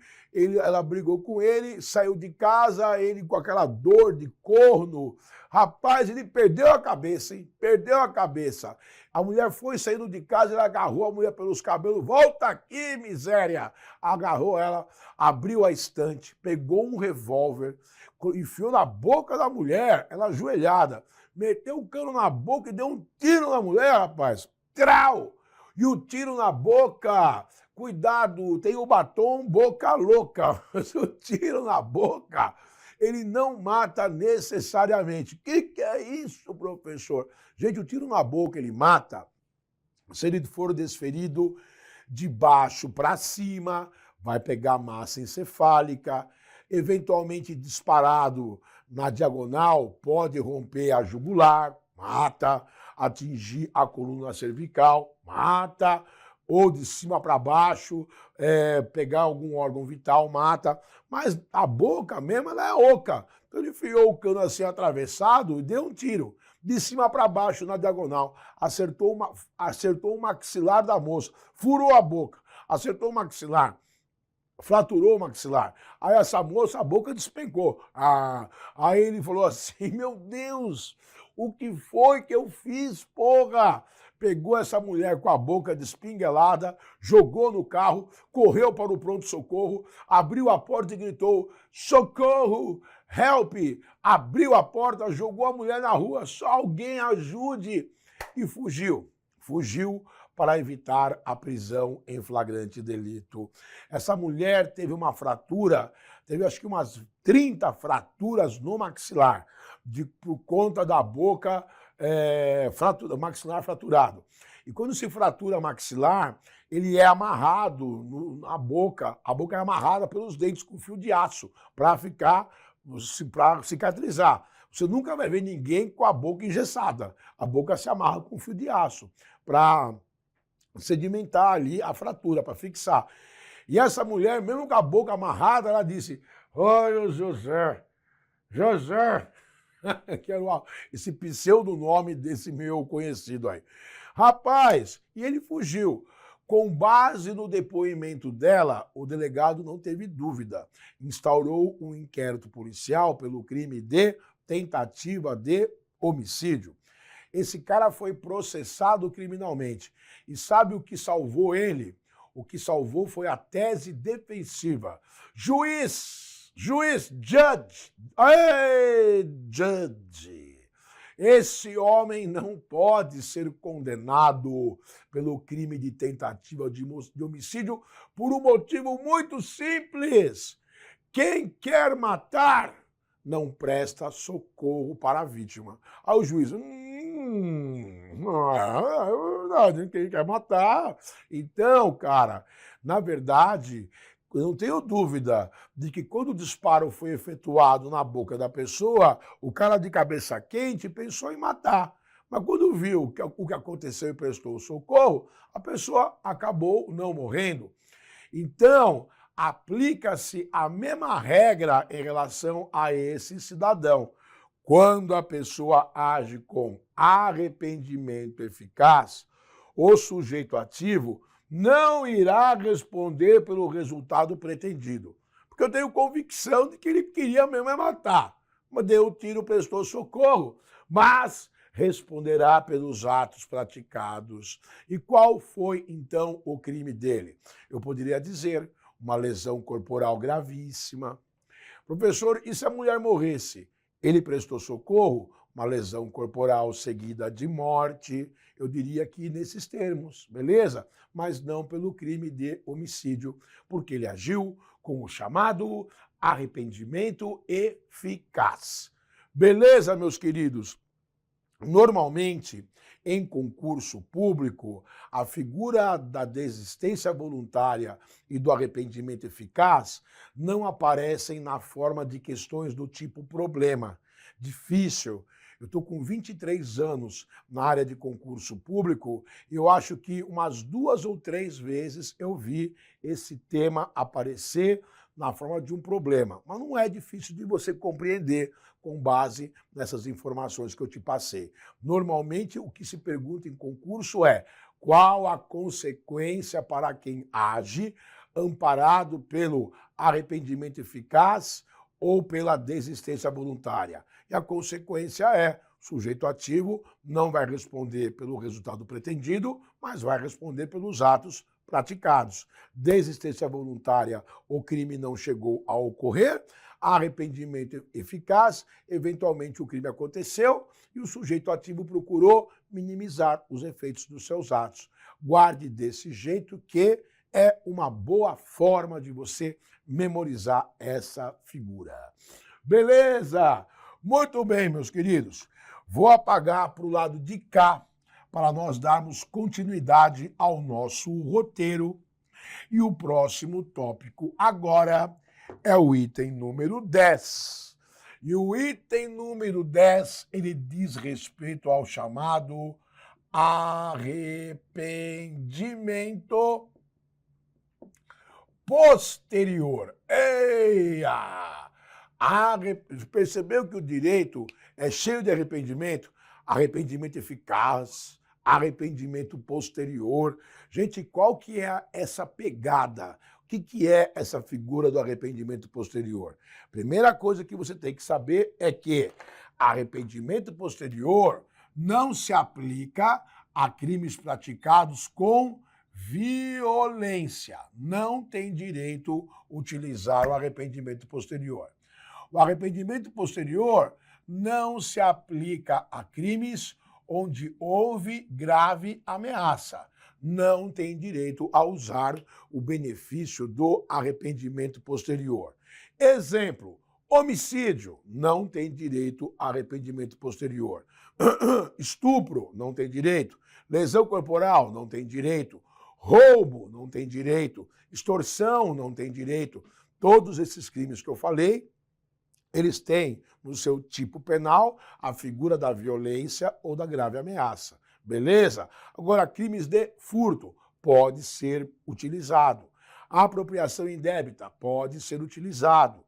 ela brigou com ele, saiu de casa, ele com aquela dor de corno. Rapaz, ele perdeu a cabeça, hein? Perdeu a cabeça. A mulher foi saindo de casa, ele agarrou a mulher pelos cabelos. Volta aqui, miséria! Agarrou ela, abriu a estante, pegou um revólver, enfiou na boca da mulher, ela ajoelhada. Meteu o cano na boca e deu um tiro na mulher, rapaz. Trau! E o tiro na boca, cuidado, tem o batom boca louca. Mas o tiro na boca, ele não mata necessariamente. O que é isso, professor? Gente, o tiro na boca, ele mata se ele for desferido de baixo para cima, vai pegar massa encefálica, eventualmente disparado na diagonal, pode romper a jugular, mata, atingir a coluna cervical, mata, ou de cima para baixo, pegar algum órgão vital, mata. Mas a boca mesmo, ela é oca. Então ele enfiou o cano assim atravessado e deu um tiro. De cima para baixo, na diagonal. Acertou o maxilar da moça. Furou a boca. Acertou o maxilar. Fraturou o maxilar. Aí essa moça, a boca despencou. Aí ele falou assim, meu Deus, o que foi que eu fiz, porra? Pegou essa mulher com a boca despinguelada, jogou no carro, correu para o pronto-socorro, abriu a porta e gritou, socorro, help! Abriu a porta, jogou a mulher na rua, só alguém ajude! E fugiu. Fugiu para evitar a prisão em flagrante delito. Essa mulher teve uma fratura, teve acho que umas 30 fraturas no maxilar, por conta da boca, maxilar fraturado. E quando se fratura maxilar, ele é amarrado na boca, a boca é amarrada pelos dentes com fio de aço, para cicatrizar. Você nunca vai ver ninguém com a boca engessada. A boca se amarra com fio de aço, para sedimentar ali a fratura, para fixar. E essa mulher, mesmo com a boca amarrada, ela disse, oi, José, que era esse pseudonome desse meu conhecido aí. Rapaz, e ele fugiu. Com base no depoimento dela, o delegado não teve dúvida. Instaurou um inquérito policial pelo crime de tentativa de homicídio. Esse cara foi processado criminalmente. E sabe o que salvou ele? O que salvou foi a tese defensiva. Judge. Esse homem não pode ser condenado pelo crime de tentativa de homicídio por um motivo muito simples. Quem quer matar não presta socorro para a vítima. Aí o juiz, é verdade, quem quer matar. Então, cara, na verdade, eu não tenho dúvida de que quando o disparo foi efetuado na boca da pessoa, o cara de cabeça quente pensou em matar. Mas quando viu o que aconteceu e prestou socorro, a pessoa acabou não morrendo. Então, aplica-se a mesma regra em relação a esse cidadão. Quando a pessoa age com arrependimento eficaz, o sujeito ativo não irá responder pelo resultado pretendido. Porque eu tenho convicção de que ele queria mesmo matar. Mas deu o tiro, prestou socorro, mas responderá pelos atos praticados. E qual foi, então, o crime dele? Eu poderia dizer uma lesão corporal gravíssima. Professor, e se a mulher morresse? Ele prestou socorro? Uma lesão corporal seguida de morte, eu diria que nesses termos, beleza? Mas não pelo crime de homicídio, porque ele agiu com o chamado arrependimento eficaz. Beleza, meus queridos? Normalmente, em concurso público, a figura da desistência voluntária e do arrependimento eficaz não aparecem na forma de questões do tipo problema, difícil. Eu estou com 23 anos na área de concurso público e eu acho que umas 2 ou 3 vezes eu vi esse tema aparecer na forma de um problema. Mas não é difícil de você compreender com base nessas informações que eu te passei. Normalmente, o que se pergunta em concurso é qual a consequência para quem age amparado pelo arrependimento eficaz ou pela desistência voluntária. E a consequência é, o sujeito ativo não vai responder pelo resultado pretendido, mas vai responder pelos atos praticados. Desistência voluntária, o crime não chegou a ocorrer, arrependimento eficaz, eventualmente o crime aconteceu e o sujeito ativo procurou minimizar os efeitos dos seus atos. Guarde desse jeito que é uma boa forma de você memorizar essa figura. Beleza? Muito bem, meus queridos. Vou apagar para o lado de cá para nós darmos continuidade ao nosso roteiro. E o próximo tópico agora é o item número 10. E o item número 10, ele diz respeito ao chamado arrependimento posterior. Eia! Percebeu que o direito é cheio de arrependimento? Arrependimento eficaz, arrependimento posterior. Gente, qual que é essa pegada? O que é essa figura do arrependimento posterior? Primeira coisa que você tem que saber é que arrependimento posterior não se aplica a crimes praticados com violência. Não tem direito a utilizar o arrependimento posterior. O arrependimento posterior não se aplica a crimes onde houve grave ameaça. Não tem direito a usar o benefício do arrependimento posterior. Exemplo, homicídio, não tem direito a arrependimento posterior. Estupro, não tem direito. Lesão corporal, não tem direito. Roubo, não tem direito. Extorsão, não tem direito. Todos esses crimes que eu falei, eles têm no seu tipo penal a figura da violência ou da grave ameaça. Beleza? Agora, crimes de furto pode ser utilizado. A apropriação indébita pode ser utilizado.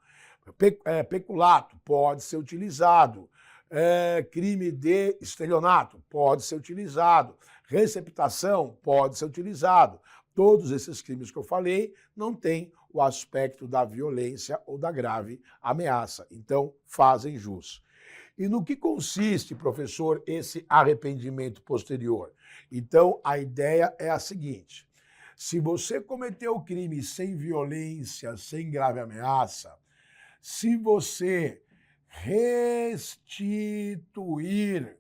Peculato pode ser utilizado. Crime de estelionato pode ser utilizado. Receptação pode ser utilizado. Todos esses crimes que eu falei não têm o aspecto da violência ou da grave ameaça. Então, fazem jus. E no que consiste, professor, esse arrependimento posterior? Então, a ideia é a seguinte: se você cometeu o crime sem violência, sem grave ameaça, se você restituir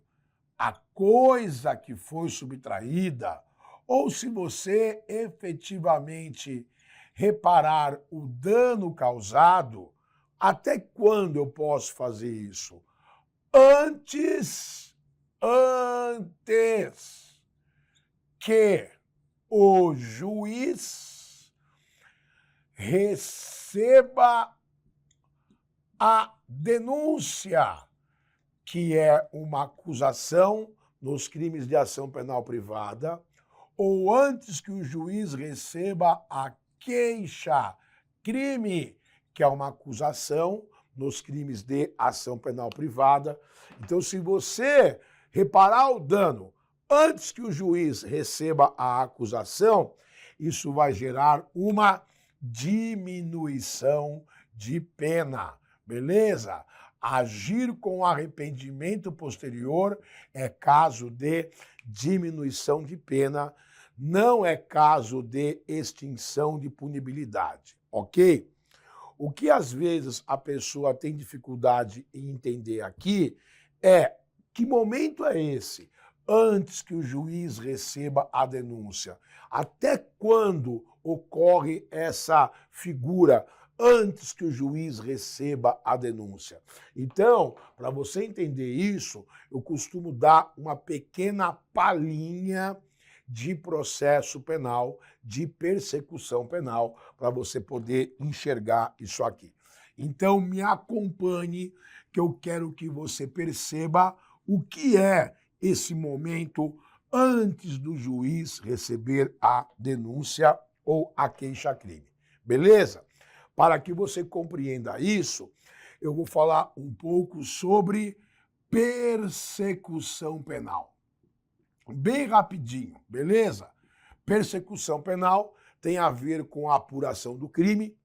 a coisa que foi subtraída, ou se você efetivamente reparar o dano causado, até quando eu posso fazer isso? Antes que o juiz receba a denúncia, que é uma acusação nos crimes de ação penal privada, ou antes que o juiz receba a queixa, crime, que é uma acusação nos crimes de ação penal privada. Então, se você reparar o dano antes que o juiz receba a acusação, isso vai gerar uma diminuição de pena, beleza? Agir com arrependimento posterior é caso de diminuição de pena, não é caso de extinção de punibilidade, ok? O que às vezes a pessoa tem dificuldade em entender aqui é que momento é esse antes que o juiz receba a denúncia? Até quando ocorre essa figura antes que o juiz receba a denúncia? Então, para você entender isso, eu costumo dar uma pequena palhinha de processo penal, de persecução penal, para você poder enxergar isso aqui. Então, me acompanhe, que eu quero que você perceba o que é esse momento antes do juiz receber a denúncia ou a queixa-crime. Beleza? Para que você compreenda isso, eu vou falar um pouco sobre persecução penal. Bem rapidinho, beleza? Persecução penal tem a ver com a apuração do crime.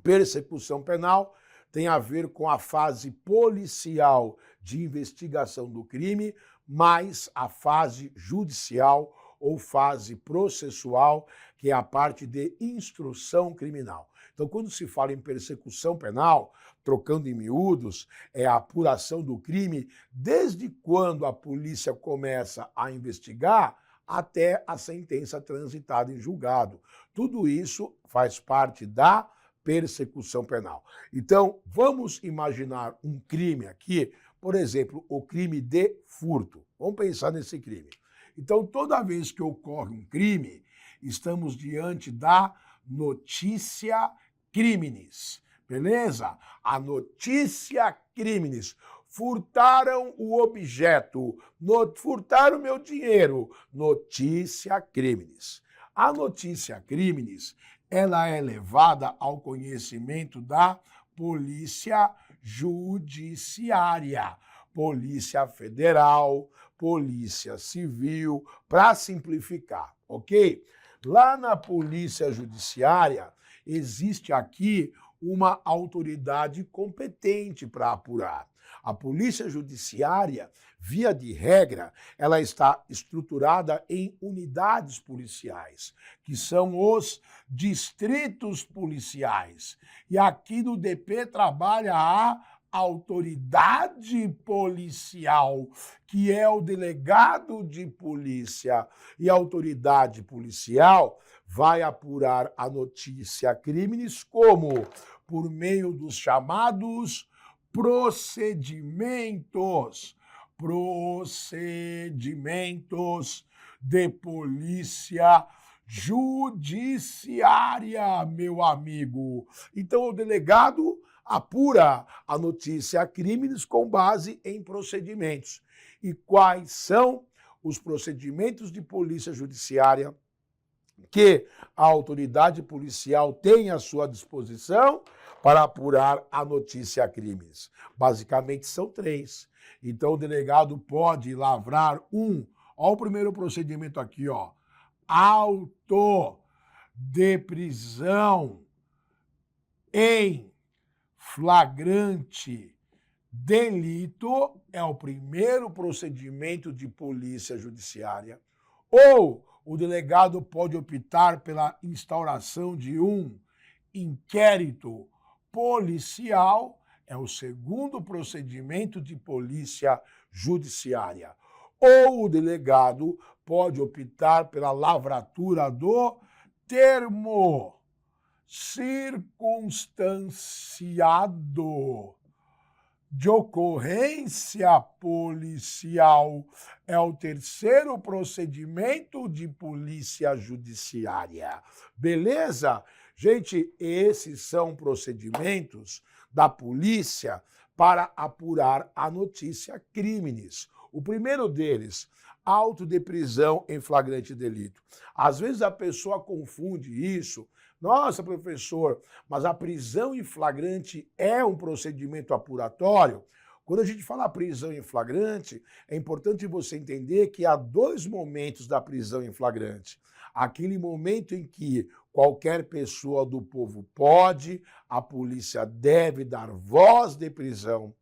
Persecução penal tem a ver com a fase policial de investigação do crime, mais a fase judicial ou fase processual, que é a parte de instrução criminal. Então, quando se fala em persecução penal, trocando em miúdos, é a apuração do crime desde quando a polícia começa a investigar até a sentença transitada em julgado. Tudo isso faz parte da persecução penal. Então, vamos imaginar um crime aqui, por exemplo, o crime de furto. Vamos pensar nesse crime. Então, toda vez que ocorre um crime, estamos diante da notícia criminis, beleza? A notícia criminis furtaram o objeto, furtaram meu dinheiro. Notícia crimes. A notícia crimes, ela é levada ao conhecimento da Polícia Judiciária, Polícia Federal, Polícia Civil, para simplificar, ok? Lá na Polícia Judiciária, existe aqui uma autoridade competente para apurar. A Polícia Judiciária, via de regra, ela está estruturada em unidades policiais, que são os distritos policiais. E aqui no DP trabalha a autoridade policial, que é o delegado de polícia. E a autoridade policial vai apurar a notícia crimes como? Por meio dos chamados procedimentos de polícia judiciária, meu amigo. Então, o delegado apura a notícia crimes com base em procedimentos. E quais são os procedimentos de polícia judiciária que a autoridade policial tem à sua disposição para apurar a notícia crimes? Basicamente são 3. Então o delegado pode lavrar Olha o primeiro procedimento aqui, ó. Auto de prisão em flagrante delito é o primeiro procedimento de polícia judiciária. Ou o delegado pode optar pela instauração de um inquérito policial, é o segundo procedimento de polícia judiciária. Ou o delegado pode optar pela lavratura do termo circunstanciado de ocorrência policial. É o terceiro procedimento de polícia judiciária. Beleza? Gente, esses são procedimentos da polícia para apurar a notícia crimes. O primeiro deles, auto de prisão em flagrante delito. Às vezes a pessoa confunde isso. Nossa, professor, mas a prisão em flagrante é um procedimento apuratório? Quando a gente fala prisão em flagrante, é importante você entender que há 2 momentos da prisão em flagrante. Aquele momento em que qualquer pessoa do povo pode, a polícia deve dar voz de prisão.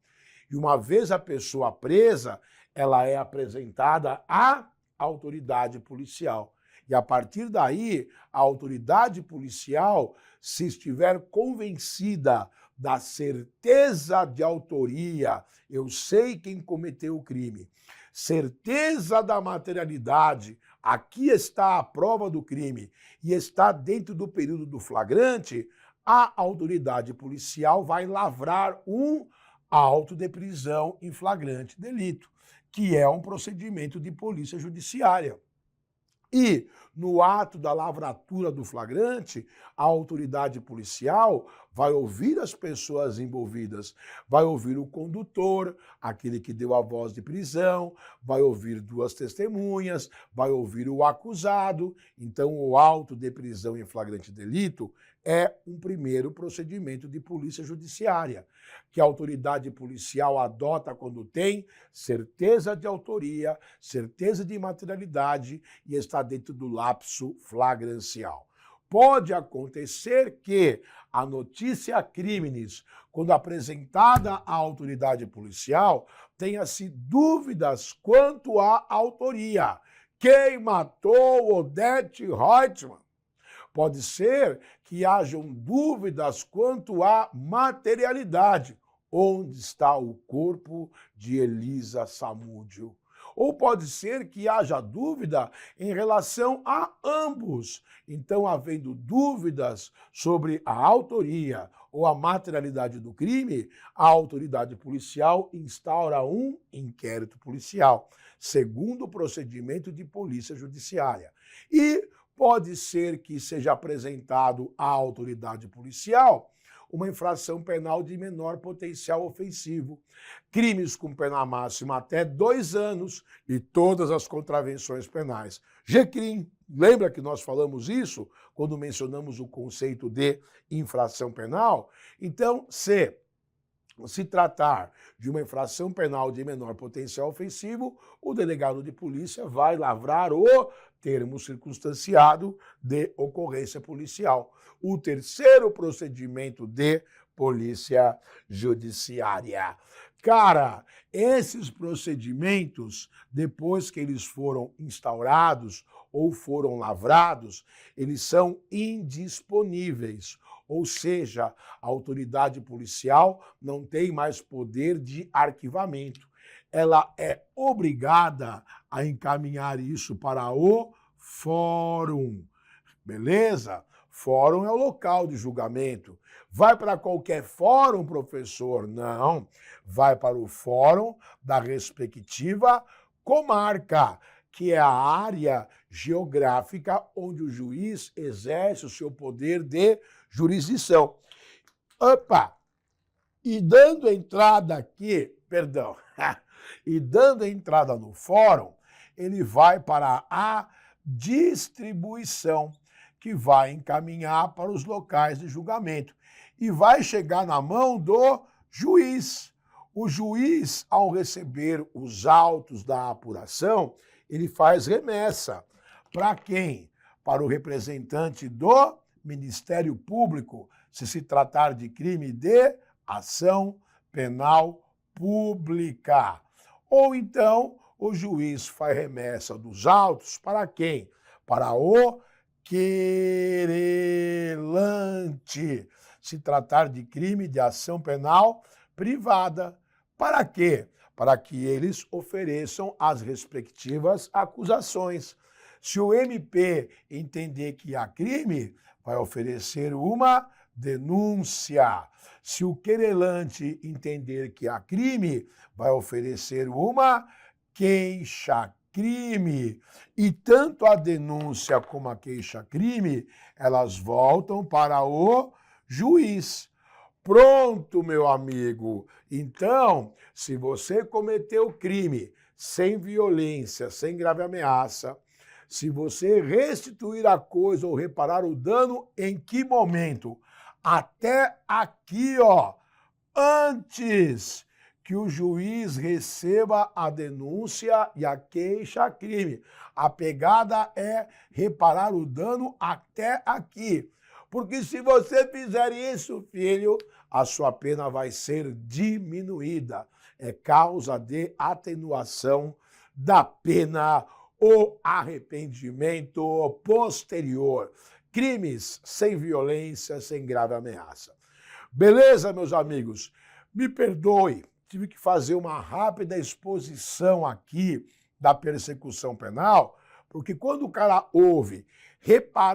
E uma vez a pessoa presa, ela é apresentada à autoridade policial. E a partir daí, a autoridade policial, se estiver convencida da certeza de autoria, eu sei quem cometeu o crime, certeza da materialidade, aqui está a prova do crime e está dentro do período do flagrante, a autoridade policial vai lavrar um auto de prisão em flagrante delito, que é um procedimento de polícia judiciária. E, no ato da lavratura do flagrante, a autoridade policial vai ouvir as pessoas envolvidas, vai ouvir o condutor, aquele que deu a voz de prisão, vai ouvir 2 testemunhas, vai ouvir o acusado. Então, o auto de prisão em flagrante delito é um primeiro procedimento de polícia judiciária, que a autoridade policial adota quando tem certeza de autoria, certeza de materialidade e está dentro do lapso flagrancial. Pode acontecer que a notícia crimes, quando apresentada à autoridade policial, tenha-se dúvidas quanto à autoria. Quem matou Odete Reutemann? Pode ser que hajam dúvidas quanto à materialidade. Onde está o corpo de Elisa Samúdio? Ou pode ser que haja dúvida em relação a ambos. Então, havendo dúvidas sobre a autoria ou a materialidade do crime, a autoridade policial instaura um inquérito policial, segundo o procedimento de polícia judiciária. E pode ser que seja apresentado à autoridade policial uma infração penal de menor potencial ofensivo. Crimes com pena máxima até 2 anos e todas as contravenções penais. G-crime, lembra que nós falamos isso quando mencionamos o conceito de infração penal? Então, se tratar de uma infração penal de menor potencial ofensivo, o delegado de polícia vai lavrar o termo circunstanciado de ocorrência policial. O terceiro procedimento de polícia judiciária. Cara, esses procedimentos, depois que eles foram instaurados ou foram lavrados, eles são indisponíveis. Ou seja, a autoridade policial não tem mais poder de arquivamento. Ela é obrigada a encaminhar isso para o fórum. Beleza? Fórum é o local de julgamento. Vai para qualquer fórum, professor? Não. Vai para o fórum da respectiva comarca, que é a área geográfica onde o juiz exerce o seu poder de jurisdição. Opa! E dando entrada aqui, perdão, e dando entrada no fórum, ele vai para a distribuição, que vai encaminhar para os locais de julgamento e vai chegar na mão do juiz. O juiz, ao receber os autos da apuração, ele faz remessa. Para quem? Para o representante do Ministério Público, se tratar de crime de ação penal pública. Ou então, o juiz faz remessa dos autos para quem? Para o querelante, se tratar de crime de ação penal privada. Para quê? Para que eles ofereçam as respectivas acusações. Se o MP entender que há crime, vai oferecer uma denúncia. Se o querelante entender que há crime, vai oferecer uma queixa-crime. E tanto a denúncia como a queixa-crime, elas voltam para o juiz. Pronto, meu amigo. Então, se você cometeu crime sem violência, sem grave ameaça, se você restituir a coisa ou reparar o dano, em que momento? Até aqui, ó, antes que o juiz receba a denúncia e a queixa-crime. A pegada é reparar o dano até aqui. Porque se você fizer isso, filho, a sua pena vai ser diminuída. É causa de atenuação da pena ou arrependimento posterior. Crimes sem violência, sem grave ameaça. Beleza, meus amigos? Me perdoe, tive que fazer uma rápida exposição aqui da persecução penal, porque quando o cara ouve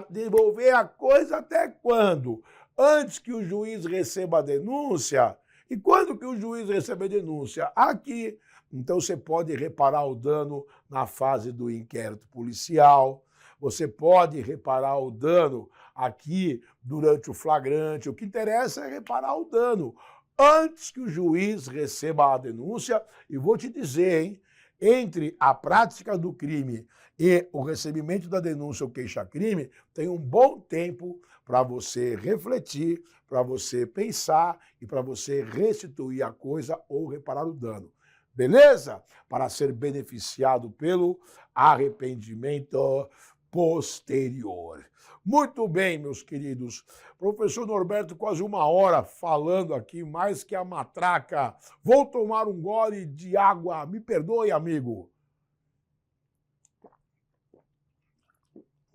devolver a coisa até quando? Antes que o juiz receba a denúncia. E quando que o juiz recebe a denúncia? Aqui. Então você pode reparar o dano na fase do inquérito policial, você pode reparar o dano aqui durante o flagrante. O que interessa é reparar o dano antes que o juiz receba a denúncia. E vou te dizer, hein? Entre a prática do crime e o recebimento da denúncia ou queixa-crime, tem um bom tempo para você refletir, para você pensar e para você restituir a coisa ou reparar o dano. Beleza? Para ser beneficiado pelo arrependimento posterior. Muito bem, meus queridos. Professor Norberto, quase 1 hora falando aqui, mais que a matraca. Vou tomar um gole de água. Me perdoe, amigo.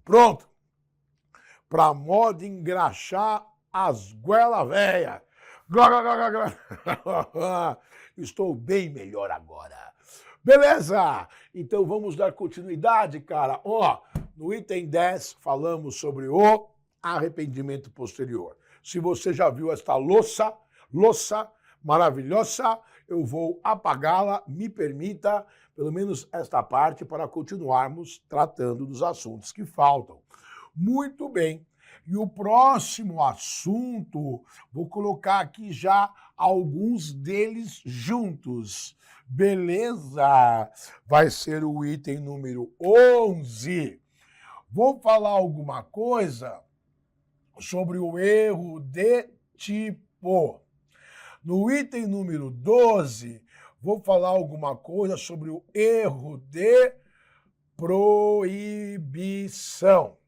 Pronto. Para modo engraxar as goela véia. Estou bem melhor agora. Beleza? Então vamos dar continuidade, cara. Ó, no item 10 falamos sobre o arrependimento posterior. Se você já viu esta louça maravilhosa, eu vou apagá-la. Me permita, pelo menos esta parte, para continuarmos tratando dos assuntos que faltam. Muito bem. E o próximo assunto, vou colocar aqui já alguns deles juntos. Beleza? Vai ser o item número 11. Vou falar alguma coisa sobre o erro de tipo. No item número 12, vou falar alguma coisa sobre o erro de proibição,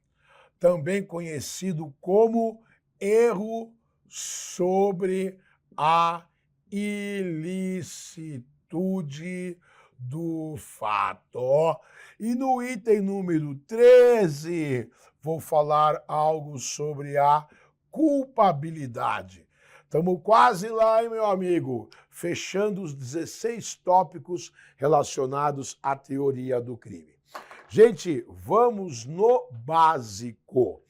também conhecido como erro sobre a ilicitude do fato. E no item número 13, vou falar algo sobre a culpabilidade. Estamos quase lá, hein, meu amigo? Fechando os 16 tópicos relacionados à teoria do crime. Gente, vamos no básico.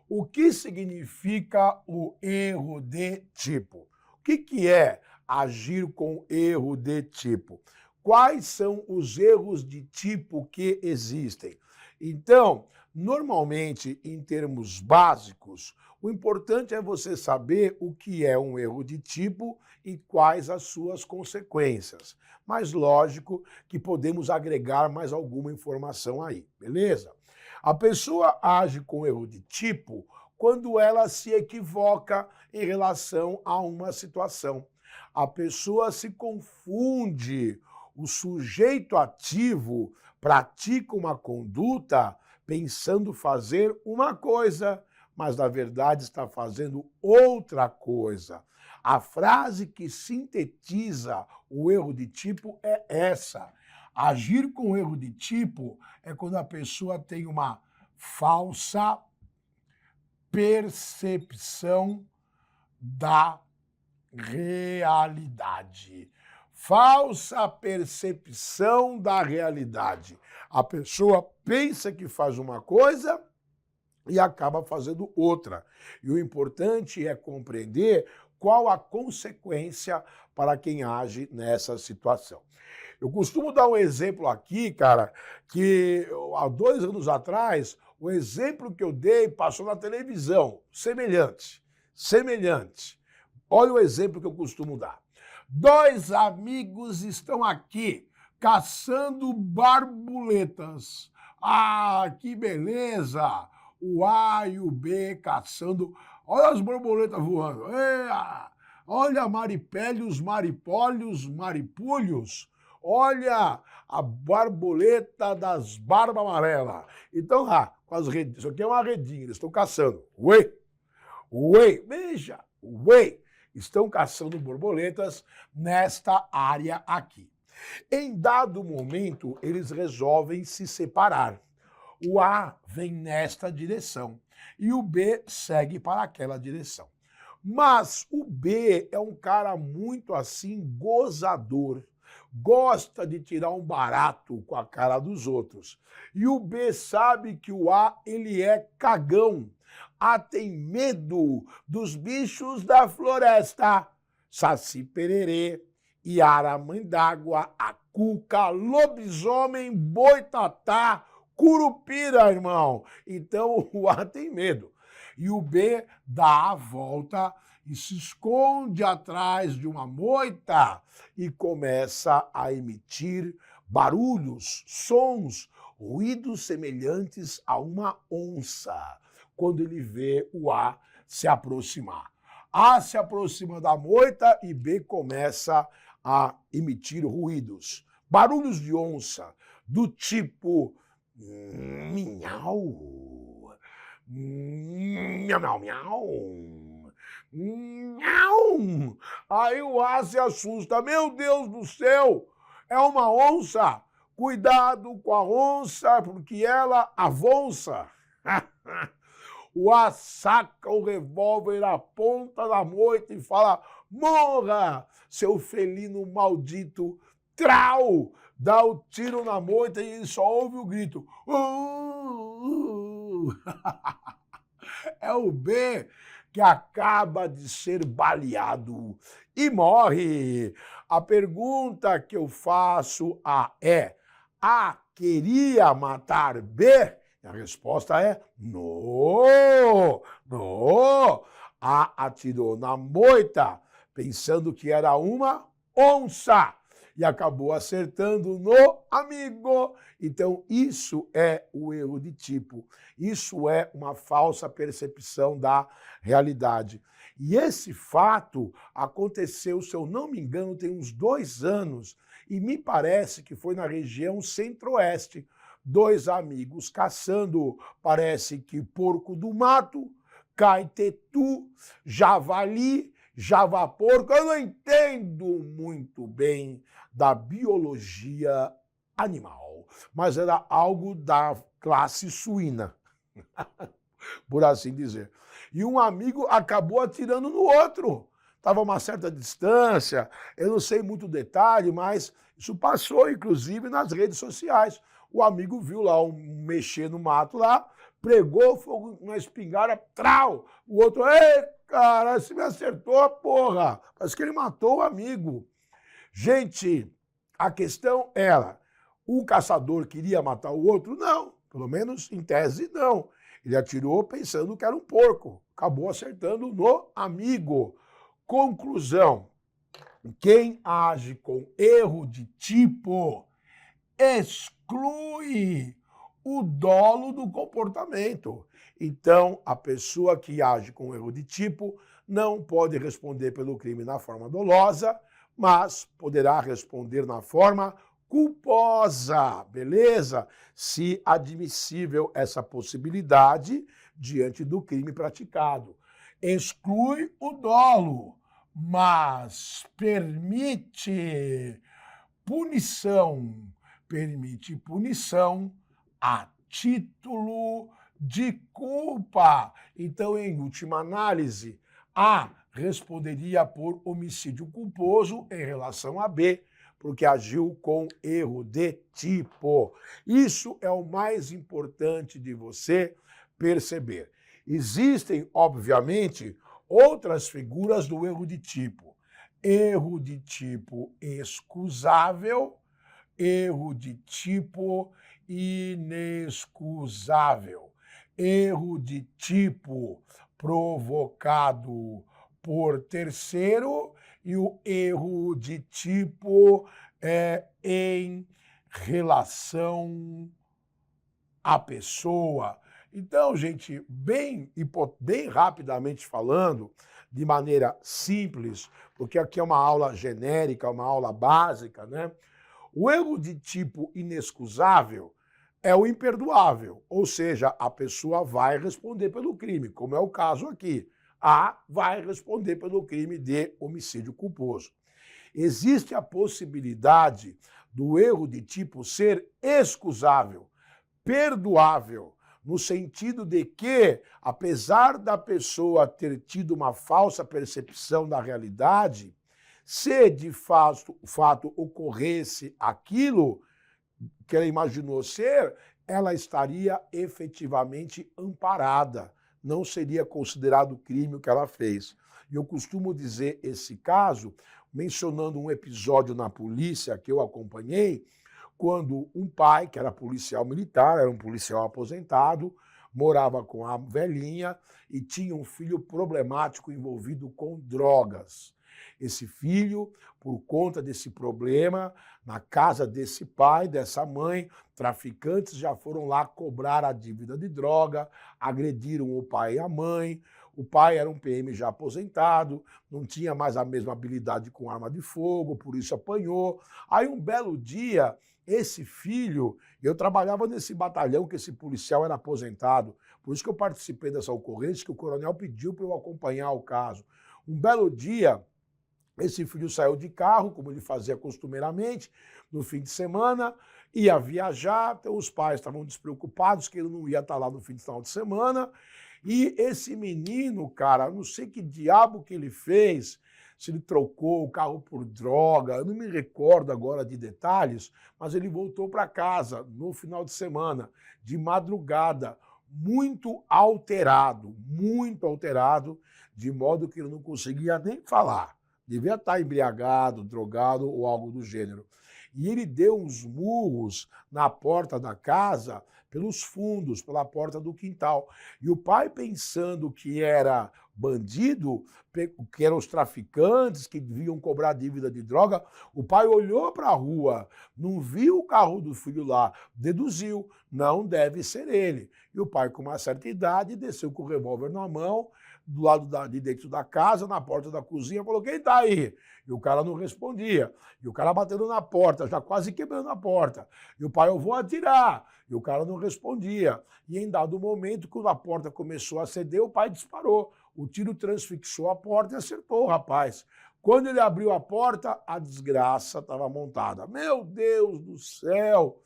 O que significa o erro de tipo? O que é agir com erro de tipo? Quais são os erros de tipo que existem? Então, normalmente, em termos básicos, o importante é você saber o que é um erro de tipo e quais as suas consequências. Mas lógico que podemos agregar mais alguma informação aí, beleza? A pessoa age com erro de tipo quando ela se equivoca em relação a uma situação. A pessoa se confunde. O sujeito ativo pratica uma conduta pensando fazer uma coisa, mas na verdade está fazendo outra coisa. A frase que sintetiza o erro de tipo é essa. Agir com erro de tipo é quando a pessoa tem uma falsa percepção da realidade. Falsa percepção da realidade. A pessoa pensa que faz uma coisa e acaba fazendo outra. E o importante é compreender qual a consequência para quem age nessa situação. Eu costumo dar um exemplo aqui, cara, que há 2 anos atrás, o exemplo que eu dei passou na televisão, semelhante. Olha o exemplo que eu costumo dar. 2 amigos estão aqui caçando borboletas. Ah, que beleza! O A e o B caçando. Olha as borboletas voando. Olha maripélios, maripólios, maripulhos. Olha a borboleta das barbas amarelas. Então, com as redinhas. Isso aqui é uma redinha, eles estão caçando. Veja, estão caçando borboletas nesta área aqui. Em dado momento, eles resolvem se separar. O A vem nesta direção e o B segue para aquela direção. Mas o B é um cara muito assim gozador, gosta de tirar um barato com a cara dos outros. E o B sabe que o A ele é cagão. A tem medo dos bichos da floresta. Saci pererê, iara mãe d'água, a cuca, lobisomem, boitatá, curupira, irmão. Então o A tem medo. E o B dá a volta e se esconde atrás de uma moita e começa a emitir barulhos, sons, ruídos semelhantes a uma onça, quando ele vê o A se aproximar. A se aproxima da moita e B começa a emitir ruídos, barulhos de onça, do tipo miau, miau, miau, miau, miau. Aí o A se assusta, meu Deus do céu, é uma onça, cuidado com a onça, porque ela avonça. O A saca o revólver na ponta da moita e fala, morra, seu felino maldito, trau! Dá o tiro na moita e ele só ouve o grito. É o B que acaba de ser baleado e morre. A pergunta que eu faço é, A queria matar B? E a resposta é no, no. A atirou na moita, pensando que era uma onça, e acabou acertando no amigo. Então, isso é o erro de tipo. Isso é uma falsa percepção da realidade. E esse fato aconteceu, se eu não me engano, tem uns 2 anos, e me parece que foi na região centro-oeste. 2 amigos caçando, parece que porco do mato, caetetu, javali, javaporco. Eu não entendo muito bem da biologia animal, mas era algo da classe suína, por assim dizer. E um amigo acabou atirando no outro. Estava a uma certa distância, eu não sei muito detalhe, mas isso passou, inclusive, nas redes sociais. O amigo viu lá um mexer no mato lá, pregou fogo na espingarda, trau! O outro, ei, cara, você me acertou, porra! Parece que ele matou o amigo. Gente, a questão era, o caçador queria matar o outro? Não, pelo menos em tese não. Ele atirou pensando que era um porco, acabou acertando no amigo. Conclusão, quem age com erro de tipo exclui o dolo do comportamento. Então, a pessoa que age com erro de tipo não pode responder pelo crime na forma dolosa, mas poderá responder na forma culposa, beleza? Se admissível essa possibilidade diante do crime praticado. Exclui o dolo, mas permite punição a título de culpa. Então, em última análise, A responderia por homicídio culposo em relação a B, porque agiu com erro de tipo. Isso é o mais importante de você perceber. Existem, obviamente, outras figuras do erro de tipo. Erro de tipo excusável, erro de tipo inexcusável, erro de tipo provocado por terceiro e o erro de tipo em relação à pessoa. Então, gente, bem rapidamente falando, de maneira simples, porque aqui é uma aula genérica, uma aula básica, né? O erro de tipo inexcusável é o imperdoável, ou seja, a pessoa vai responder pelo crime, como é o caso aqui. A vai responder pelo crime de homicídio culposo. Existe a possibilidade do erro de tipo ser excusável, perdoável, no sentido de que, apesar da pessoa ter tido uma falsa percepção da realidade, se de fato ocorresse aquilo que ela imaginou ser, ela estaria efetivamente amparada. Não seria considerado crime o que ela fez. E eu costumo dizer esse caso, mencionando um episódio na polícia que eu acompanhei, quando um pai, que era policial militar, era um policial aposentado, morava com a velhinha e tinha um filho problemático envolvido com drogas. Esse filho, por conta desse problema, na casa desse pai, dessa mãe, traficantes já foram lá cobrar a dívida de droga, agrediram o pai e a mãe. O pai era um PM já aposentado, não tinha mais a mesma habilidade com arma de fogo, por isso apanhou. Aí um belo dia, esse filho, eu trabalhava nesse batalhão que esse policial era aposentado, por isso que eu participei dessa ocorrência, que o coronel pediu para eu acompanhar o caso. Um belo dia, esse filho saiu de carro, como ele fazia costumeiramente, no fim de semana, ia viajar, então os pais estavam despreocupados que ele não ia estar lá no fim de final de semana, e esse menino, cara, não sei que diabo que ele fez, se ele trocou o carro por droga, eu não me recordo agora de detalhes, mas ele voltou para casa no final de semana, de madrugada, muito alterado, de modo que ele não conseguia nem falar. Devia estar embriagado, drogado ou algo do gênero. E ele deu uns murros na porta da casa, pelos fundos, pela porta do quintal. E o pai, pensando que era bandido, que eram os traficantes que deviam cobrar dívida de droga, o pai olhou para a rua, não viu o carro do filho lá, deduziu, não deve ser ele. E o pai, com uma certa idade, desceu com o revólver na mão, do lado de dentro da casa, na porta da cozinha, falou: quem tá aí? E o cara não respondia. E o cara batendo na porta, já quase quebrando a porta. E o pai: eu vou atirar. E o cara não respondia. E em dado momento, quando a porta começou a ceder, o pai disparou. O tiro transfixou a porta e acertou o rapaz. Quando ele abriu a porta, a desgraça estava montada. Meu Deus do céu!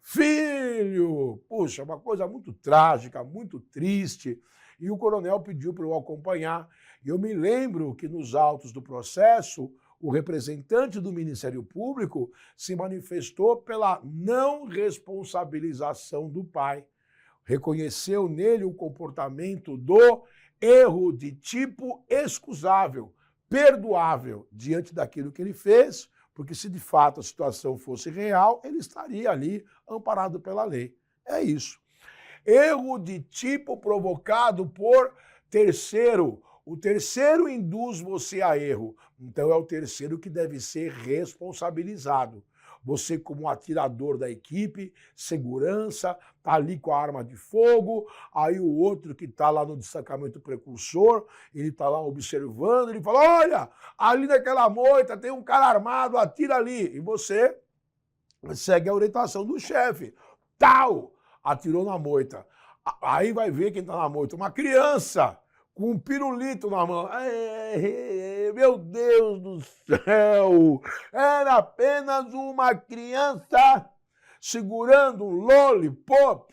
Filho! Puxa, uma coisa muito trágica, muito triste. E o coronel pediu para eu acompanhar. E eu me lembro que nos autos do processo, o representante do Ministério Público se manifestou pela não responsabilização do pai. Reconheceu nele o comportamento do erro de tipo excusável, perdoável diante daquilo que ele fez, porque se de fato a situação fosse real, ele estaria ali amparado pela lei. É isso. Erro de tipo provocado por terceiro. O terceiro induz você a erro. Então é o terceiro que deve ser responsabilizado. Você, como atirador da equipe, segurança, está ali com a arma de fogo, aí o outro que está lá no destacamento precursor, ele está lá observando, ele fala: olha, ali naquela moita tem um cara armado, atira ali. E você segue a orientação do chefe. Tal! Atirou na moita. Aí vai ver quem está na moita. Uma criança com um pirulito na mão. Meu Deus do céu! Era apenas uma criança segurando um lollipop,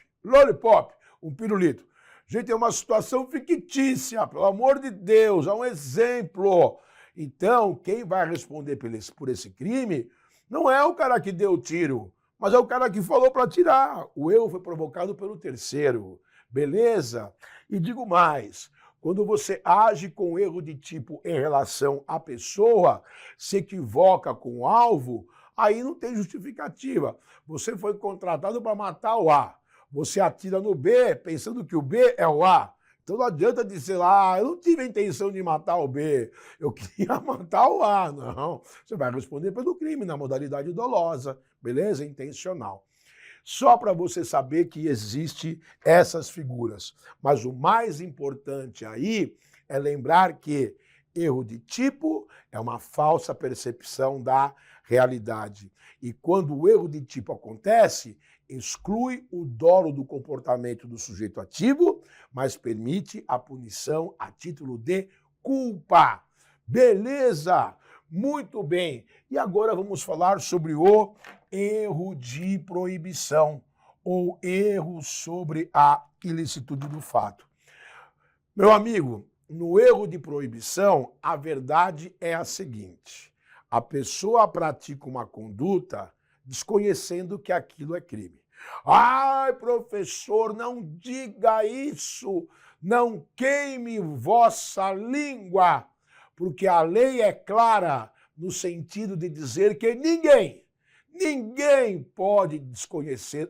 um pirulito. Gente, é uma situação fictícia, pelo amor de Deus, é um exemplo. Então, quem vai responder por esse crime não é o cara que deu o tiro, mas é o cara que falou para atirar. O erro foi provocado pelo terceiro. Beleza? E digo mais, quando você age com erro de tipo em relação à pessoa, se equivoca com o alvo, aí não tem justificativa. Você foi contratado para matar o A. Você atira no B pensando que o B é o A. Então não adianta dizer lá: eu não tive a intenção de matar o B, eu queria matar o A. Não, você vai responder pelo crime na modalidade dolosa, beleza? Intencional. Só para você saber que existe essas figuras. Mas o mais importante aí é lembrar que erro de tipo é uma falsa percepção da realidade. E quando o erro de tipo acontece, exclui o dolo do comportamento do sujeito ativo, mas permite a punição a título de culpa. Beleza? Muito bem. E agora vamos falar sobre o erro de proibição ou erro sobre a ilicitude do fato. Meu amigo, no erro de proibição, a verdade é a seguinte: a pessoa pratica uma conduta desconhecendo que aquilo é crime. Ai, professor, não diga isso, não queime vossa língua, porque a lei é clara no sentido de dizer que ninguém pode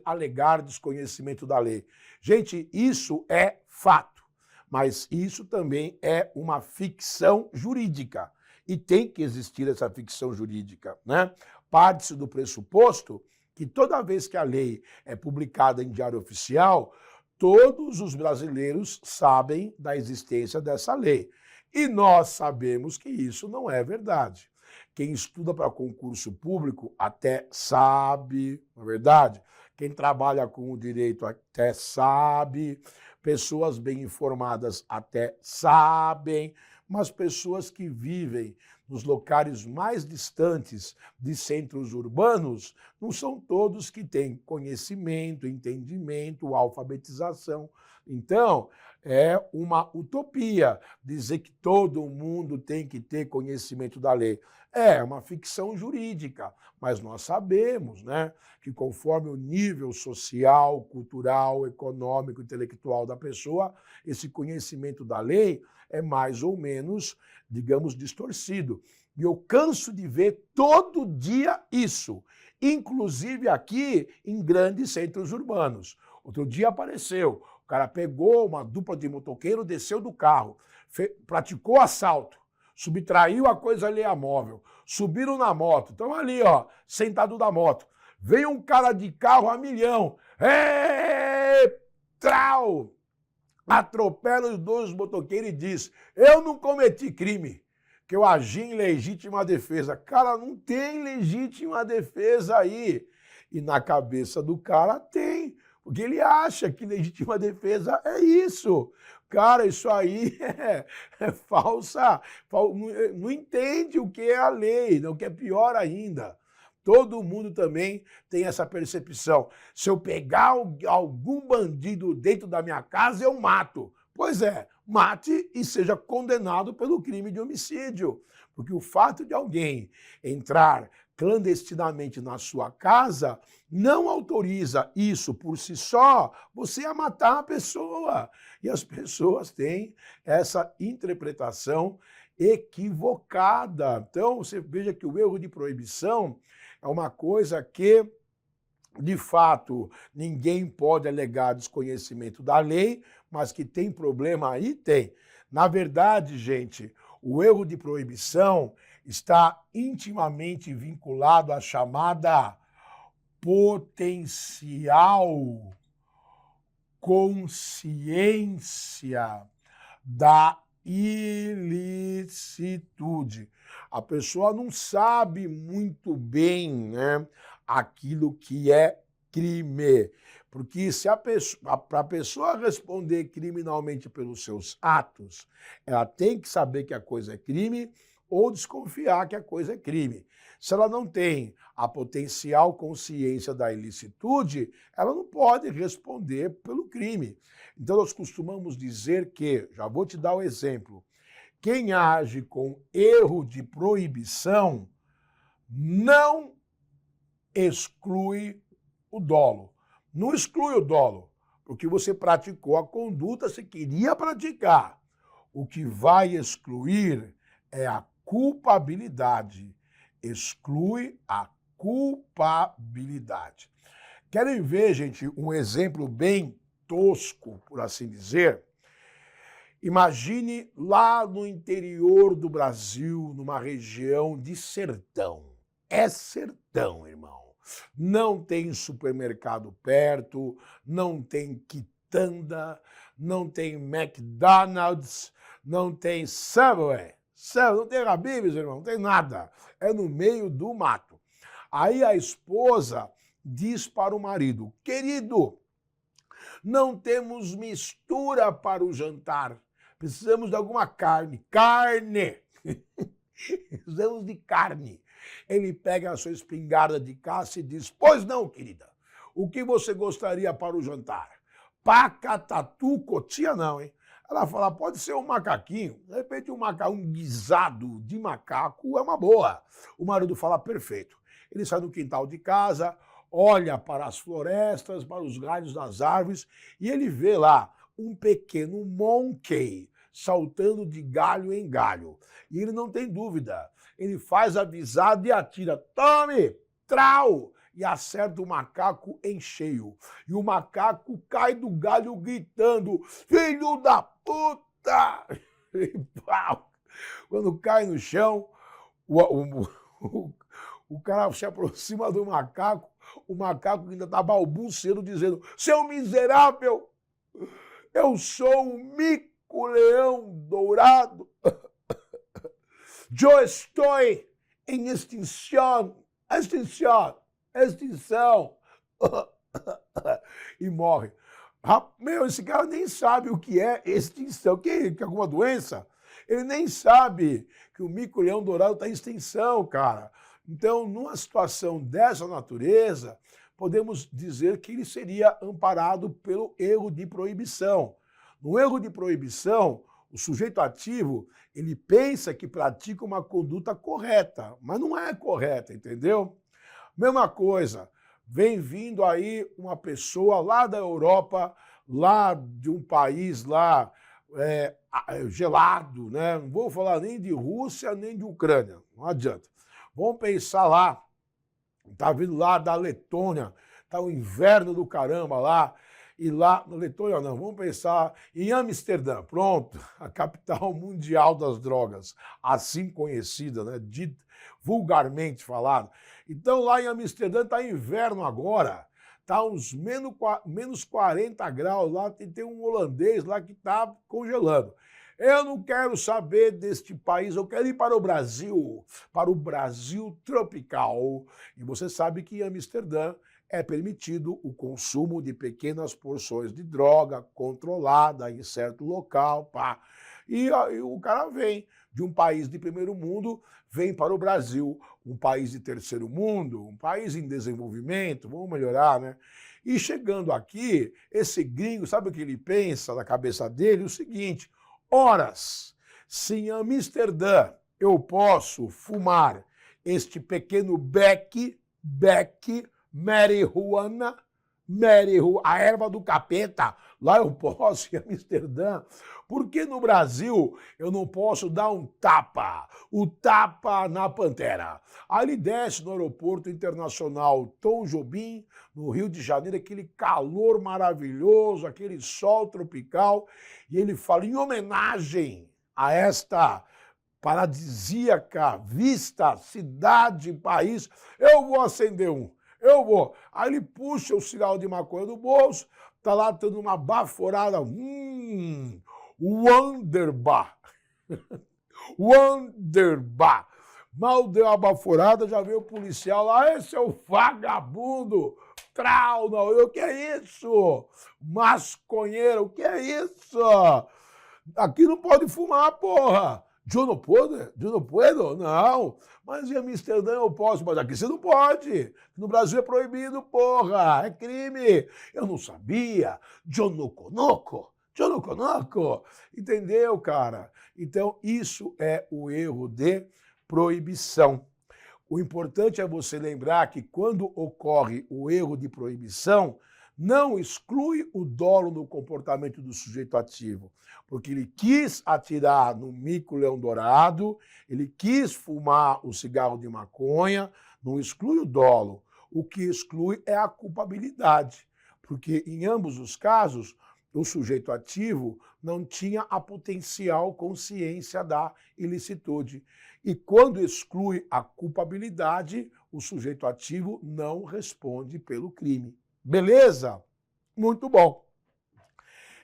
alegar desconhecimento da lei. Gente, isso é fato, mas isso também é uma ficção jurídica. E tem que existir essa ficção jurídica, né? Parte-se do pressuposto que toda vez que a lei é publicada em diário oficial, todos os brasileiros sabem da existência dessa lei. E nós sabemos que isso não é verdade. Quem estuda para concurso público até sabe, não é verdade? Quem trabalha com o direito até sabe, pessoas bem informadas até sabem, mas pessoas que vivem nos locais mais distantes de centros urbanos, não são todos que têm conhecimento, entendimento, alfabetização. Então, é uma utopia dizer que todo mundo tem que ter conhecimento da lei. É uma ficção jurídica, mas nós sabemos, né, que conforme o nível social, cultural, econômico, intelectual da pessoa, esse conhecimento da lei é mais ou menos, digamos, distorcido. E eu canso de ver todo dia isso, inclusive aqui em grandes centros urbanos. Outro dia apareceu, o cara pegou uma dupla de motoqueiro, desceu do carro, praticou assalto, subtraiu a coisa alheia móvel, subiram na moto, estão ali, ó, sentado na moto. Veio um cara de carro a milhão, trau! Atropela os dois motoqueiros e diz, eu não cometi crime, que eu agi em legítima defesa. Cara, não tem legítima defesa aí. E na cabeça do cara tem, porque ele acha que legítima defesa é isso. Cara, isso aí é falsa, não entende o que é a lei, o que é pior ainda. Todo mundo também tem essa percepção. Se eu pegar algum bandido dentro da minha casa, eu mato. Pois é, mate e seja condenado pelo crime de homicídio. Porque o fato de alguém entrar clandestinamente na sua casa não autoriza isso por si só você a matar a pessoa. E as pessoas têm essa interpretação equivocada. Então, você veja que o erro de proibição é uma coisa que, de fato, ninguém pode alegar desconhecimento da lei, mas que tem problema aí, tem. Na verdade, gente, o erro de proibição está intimamente vinculado à chamada potencial consciência da ilicitude. A pessoa não sabe muito bem, né, aquilo que é crime. Porque se para a pessoa responder criminalmente pelos seus atos, ela tem que saber que a coisa é crime ou desconfiar que a coisa é crime. Se ela não tem a potencial consciência da ilicitude, ela não pode responder pelo crime. Então nós costumamos dizer que, já vou te dar o exemplo, quem age com erro de proibição não exclui o dolo. Não exclui o dolo, porque você praticou a conduta, você queria praticar. O que vai excluir é a culpabilidade. Exclui a culpabilidade. Querem ver, gente, um exemplo bem tosco, por assim dizer? Imagine lá no interior do Brasil, numa região de sertão. É sertão, irmão. Não tem supermercado perto, não tem quitanda, não tem McDonald's, não tem Subway. Não tem Habib's, irmão, não tem nada. É no meio do mato. Aí a esposa diz para o marido, querido, não temos mistura para o jantar. Precisamos de alguma carne. Carne! Precisamos de carne. Ele pega a sua espingarda de caça e diz, pois não, querida, o que você gostaria para o jantar? Pacatatu, cotia não, hein? Ela fala, pode ser um macaquinho. De repente um guisado de macaco é uma boa. O marido fala, perfeito. Ele sai do quintal de casa, olha para as florestas, para os galhos das árvores, e ele vê lá um pequeno monkey saltando de galho em galho. E ele não tem dúvida. Ele faz a visada e atira. Tome! Trau! E acerta o macaco em cheio. E o macaco cai do galho gritando, filho da puta! E pau! Quando cai no chão, o cara se aproxima do macaco, o macaco ainda está balbuciando, dizendo, seu miserável, eu sou um mico-leão dourado. Eu estou em extinção. E morre. Meu, esse cara nem sabe o que é extinção. Que alguma doença? Ele nem sabe que o mico-leão dourado está em extinção, cara. Então, numa situação dessa natureza, podemos dizer que ele seria amparado pelo erro de proibição. No erro de proibição, o sujeito ativo, ele pensa que pratica uma conduta correta, mas não é correta, entendeu? Mesma coisa, vem vindo aí uma pessoa lá da Europa, lá de um país lá gelado, né? Não vou falar nem de Rússia, nem de Ucrânia, não adianta. Vamos pensar lá, tá vindo lá da Letônia, tá o inverno do caramba lá, E lá, na Letônia não, vamos pensar em Amsterdã, pronto, a capital mundial das drogas, assim conhecida, né, dita, vulgarmente falado. Então lá em Amsterdã está inverno agora, está uns menos 40 graus lá, tem um holandês lá que está congelando. Eu não quero saber deste país, eu quero ir para o Brasil tropical. E você sabe que em Amsterdã é permitido o consumo de pequenas porções de droga controlada em certo local, pá. E o cara vem de um país de primeiro mundo, vem para o Brasil, um país de terceiro mundo, um país em desenvolvimento, vamos melhorar, né? E chegando aqui, esse gringo, sabe o que ele pensa na cabeça dele? O seguinte, horas, se em Amsterdã eu posso fumar este pequeno beck, marihuana, a erva do capeta, lá eu posso em Amsterdã. Por que no Brasil eu não posso dar o tapa na pantera? Aí ele desce no aeroporto internacional Tom Jobim, no Rio de Janeiro, aquele calor maravilhoso, aquele sol tropical, e ele fala, em homenagem a esta paradisíaca vista, cidade, país, eu vou acender um. Eu vou. Aí ele puxa o cigarro de maconha do bolso, tá lá tendo uma baforada. Wonderbar. Wonderbar. Mal deu a baforada, já veio o policial lá. Esse é o vagabundo. Trau, não. O que é isso? Masconheiro, o que é isso? Aqui não pode fumar, porra. Eu não puedo? Eu não puedo? Não. Mas em Amsterdã eu posso, mas aqui você não pode. No Brasil é proibido, porra. É crime. Eu não sabia. Eu não conosco. Eu não conosco. Entendeu, cara? Então, isso é o erro de proibição. O importante é você lembrar que quando ocorre o erro de proibição, não exclui o dolo no comportamento do sujeito ativo, porque ele quis atirar no mico-leão dourado, ele quis fumar o cigarro de maconha, não exclui o dolo. O que exclui é a culpabilidade, porque em ambos os casos, o sujeito ativo não tinha a potencial consciência da ilicitude. E quando exclui a culpabilidade, o sujeito ativo não responde pelo crime. Beleza? Muito bom.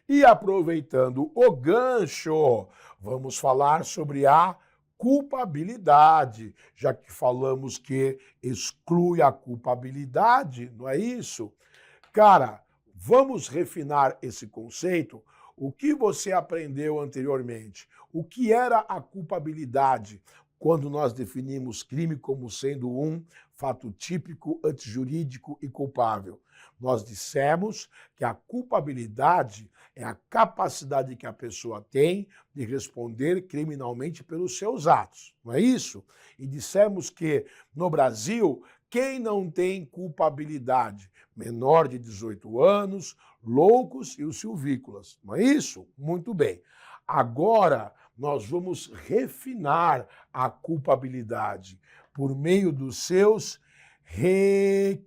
E aproveitando o gancho, vamos falar sobre a culpabilidade, já que falamos que exclui a culpabilidade, não é isso? Cara, vamos refinar esse conceito. O que você aprendeu anteriormente? O que era a culpabilidade quando nós definimos crime como sendo um fato típico, antijurídico e culpável? Nós dissemos que a culpabilidade é a capacidade que a pessoa tem de responder criminalmente pelos seus atos, não é isso? E dissemos que no Brasil, quem não tem culpabilidade? Menor de 18 anos, loucos e os silvícolas, não é isso? Muito bem. Agora nós vamos refinar a culpabilidade por meio dos seus requisitos.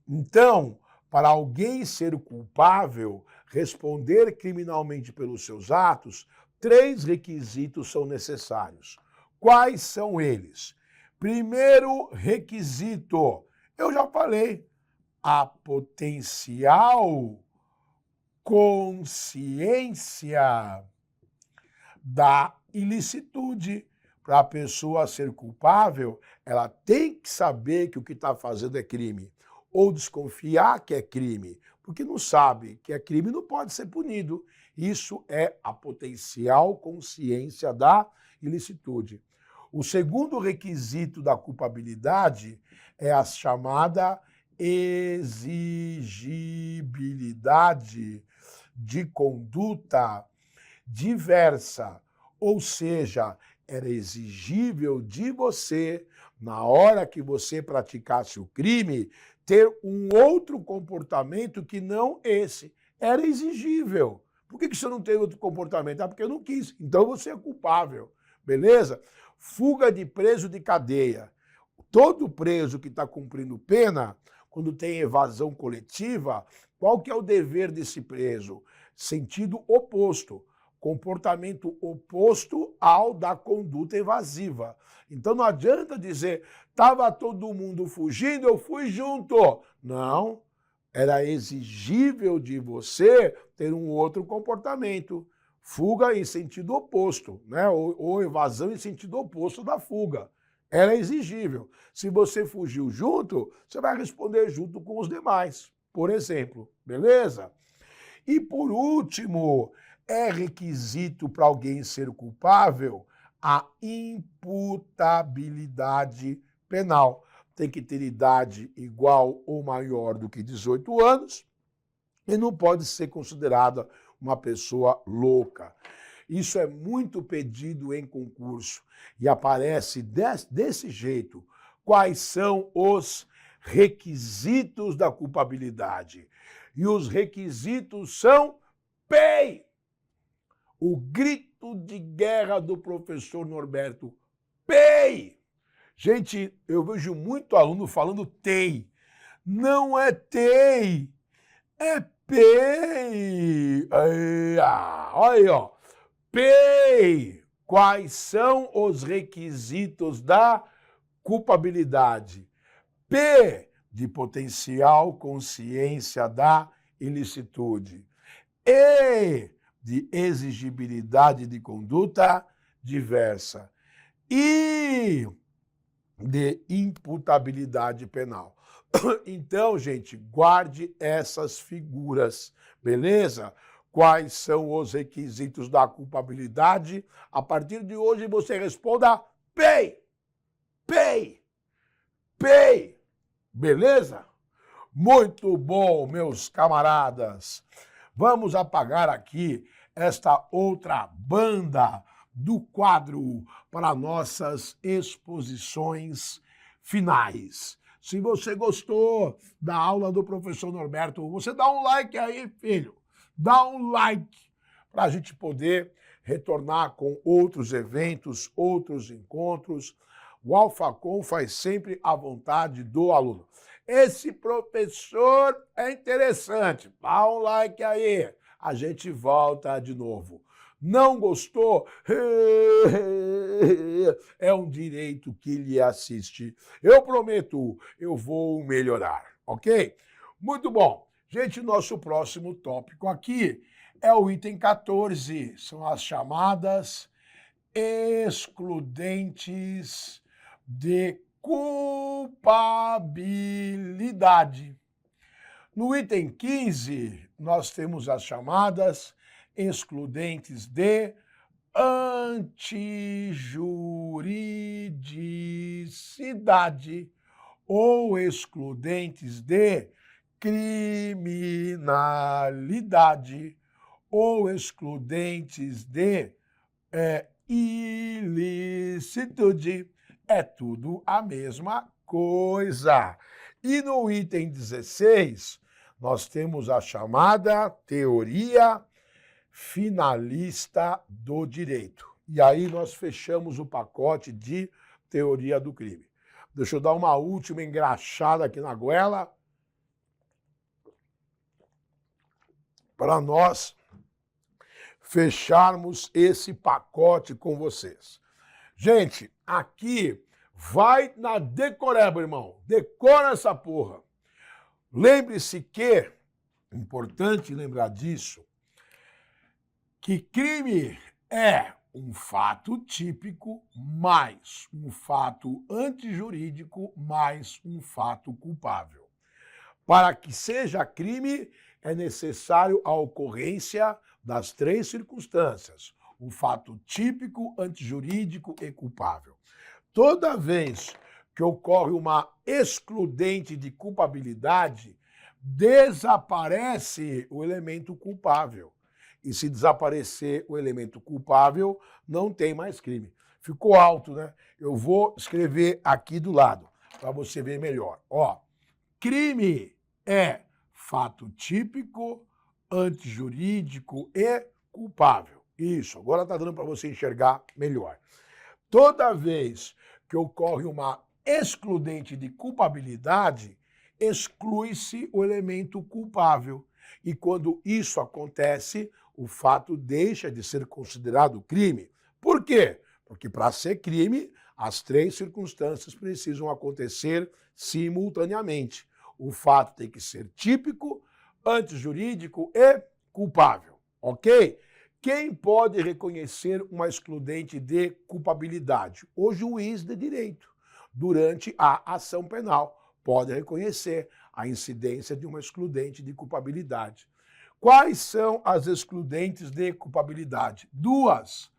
Então, para alguém ser culpável, responder criminalmente pelos seus atos, 3 requisitos são necessários. Quais são eles? Primeiro requisito, eu já falei, a potencial consciência da ilicitude. Para a pessoa ser culpável, ela tem que saber que o que está fazendo é crime, ou desconfiar que é crime, porque não sabe que é crime, não pode ser punido. Isso é a potencial consciência da ilicitude. O segundo requisito da culpabilidade é a chamada exigibilidade de conduta diversa, ou seja, era exigível de você, na hora que você praticasse o crime, ter um outro comportamento que não esse. Era exigível. Por que você não tem outro comportamento? Ah, porque eu não quis. Então você é culpável. Beleza? Fuga de preso de cadeia. Todo preso que está cumprindo pena, quando tem evasão coletiva, qual que é o dever desse preso? Sentido oposto, comportamento oposto ao da conduta evasiva. Então não adianta dizer, estava todo mundo fugindo, eu fui junto. Não, era exigível de você ter um outro comportamento. Fuga em sentido oposto, né? Ou evasão em sentido oposto da fuga. Era exigível. Se você fugiu junto, você vai responder junto com os demais, por exemplo. Beleza? E por último, é requisito para alguém ser culpável a imputabilidade penal. Tem que ter idade igual ou maior do que 18 anos e não pode ser considerada uma pessoa louca. Isso é muito pedido em concurso e aparece desse jeito. Quais são os requisitos da culpabilidade? E os requisitos são PEI! O grito de guerra do professor Norberto. PEI! Gente, eu vejo muito aluno falando TEI. Não é TEI, é PEI! Olha aí, ó. PEI! Quais são os requisitos da culpabilidade? P, de potencial consciência da ilicitude. E, de exigibilidade de conduta diversa. I, de imputabilidade penal. Então, gente, guarde essas figuras, beleza? Quais são os requisitos da culpabilidade? A partir de hoje você responda PEI! PEI! PEI! Beleza? Muito bom, meus camaradas. Vamos apagar aqui esta outra banda do quadro para nossas exposições finais. Se você gostou da aula do professor Norberto, você dá um like aí, filho. Dá um like para a gente poder retornar com outros eventos, outros encontros. O AlphaCon faz sempre a vontade do aluno. Esse professor é interessante. Dá um like aí. A gente volta de novo. Não gostou? É um direito que lhe assiste. Eu prometo, eu vou melhorar, ok? Muito bom. Gente, nosso próximo tópico aqui é o item 14. São as chamadas excludentes de culpabilidade. No item 15, nós temos as chamadas excludentes de antijuridicidade ou excludentes de criminalidade ou excludentes de ilicitude. É tudo a mesma coisa. E no item 16, nós temos a chamada teoria finalista do direito. E aí nós fechamos o pacote de teoria do crime. Deixa eu dar uma última engraxada aqui na goela para nós fecharmos esse pacote com vocês. Gente, aqui vai na decoreba, irmão. Decora essa porra. Lembre-se que, importante lembrar disso, que crime é um fato típico mais um fato antijurídico mais um fato culpável. Para que seja crime, é necessário a ocorrência das três circunstâncias: o fato típico, antijurídico e culpável. Toda vez que ocorre uma excludente de culpabilidade, desaparece o elemento culpável. E se desaparecer o elemento culpável, não tem mais crime. Ficou alto, né? Eu vou escrever aqui do lado, para você ver melhor. Ó, crime é fato típico, antijurídico e culpável. Isso, agora está dando para você enxergar melhor. Toda vez que ocorre uma excludente de culpabilidade, exclui-se o elemento culpável. E quando isso acontece, o fato deixa de ser considerado crime. Por quê? Porque para ser crime, as três circunstâncias precisam acontecer simultaneamente. O fato tem que ser típico, antijurídico e culpável, ok? Quem pode reconhecer uma excludente de culpabilidade? O juiz de direito, durante a ação penal, pode reconhecer a incidência de uma excludente de culpabilidade. Quais são as excludentes de culpabilidade? Duas.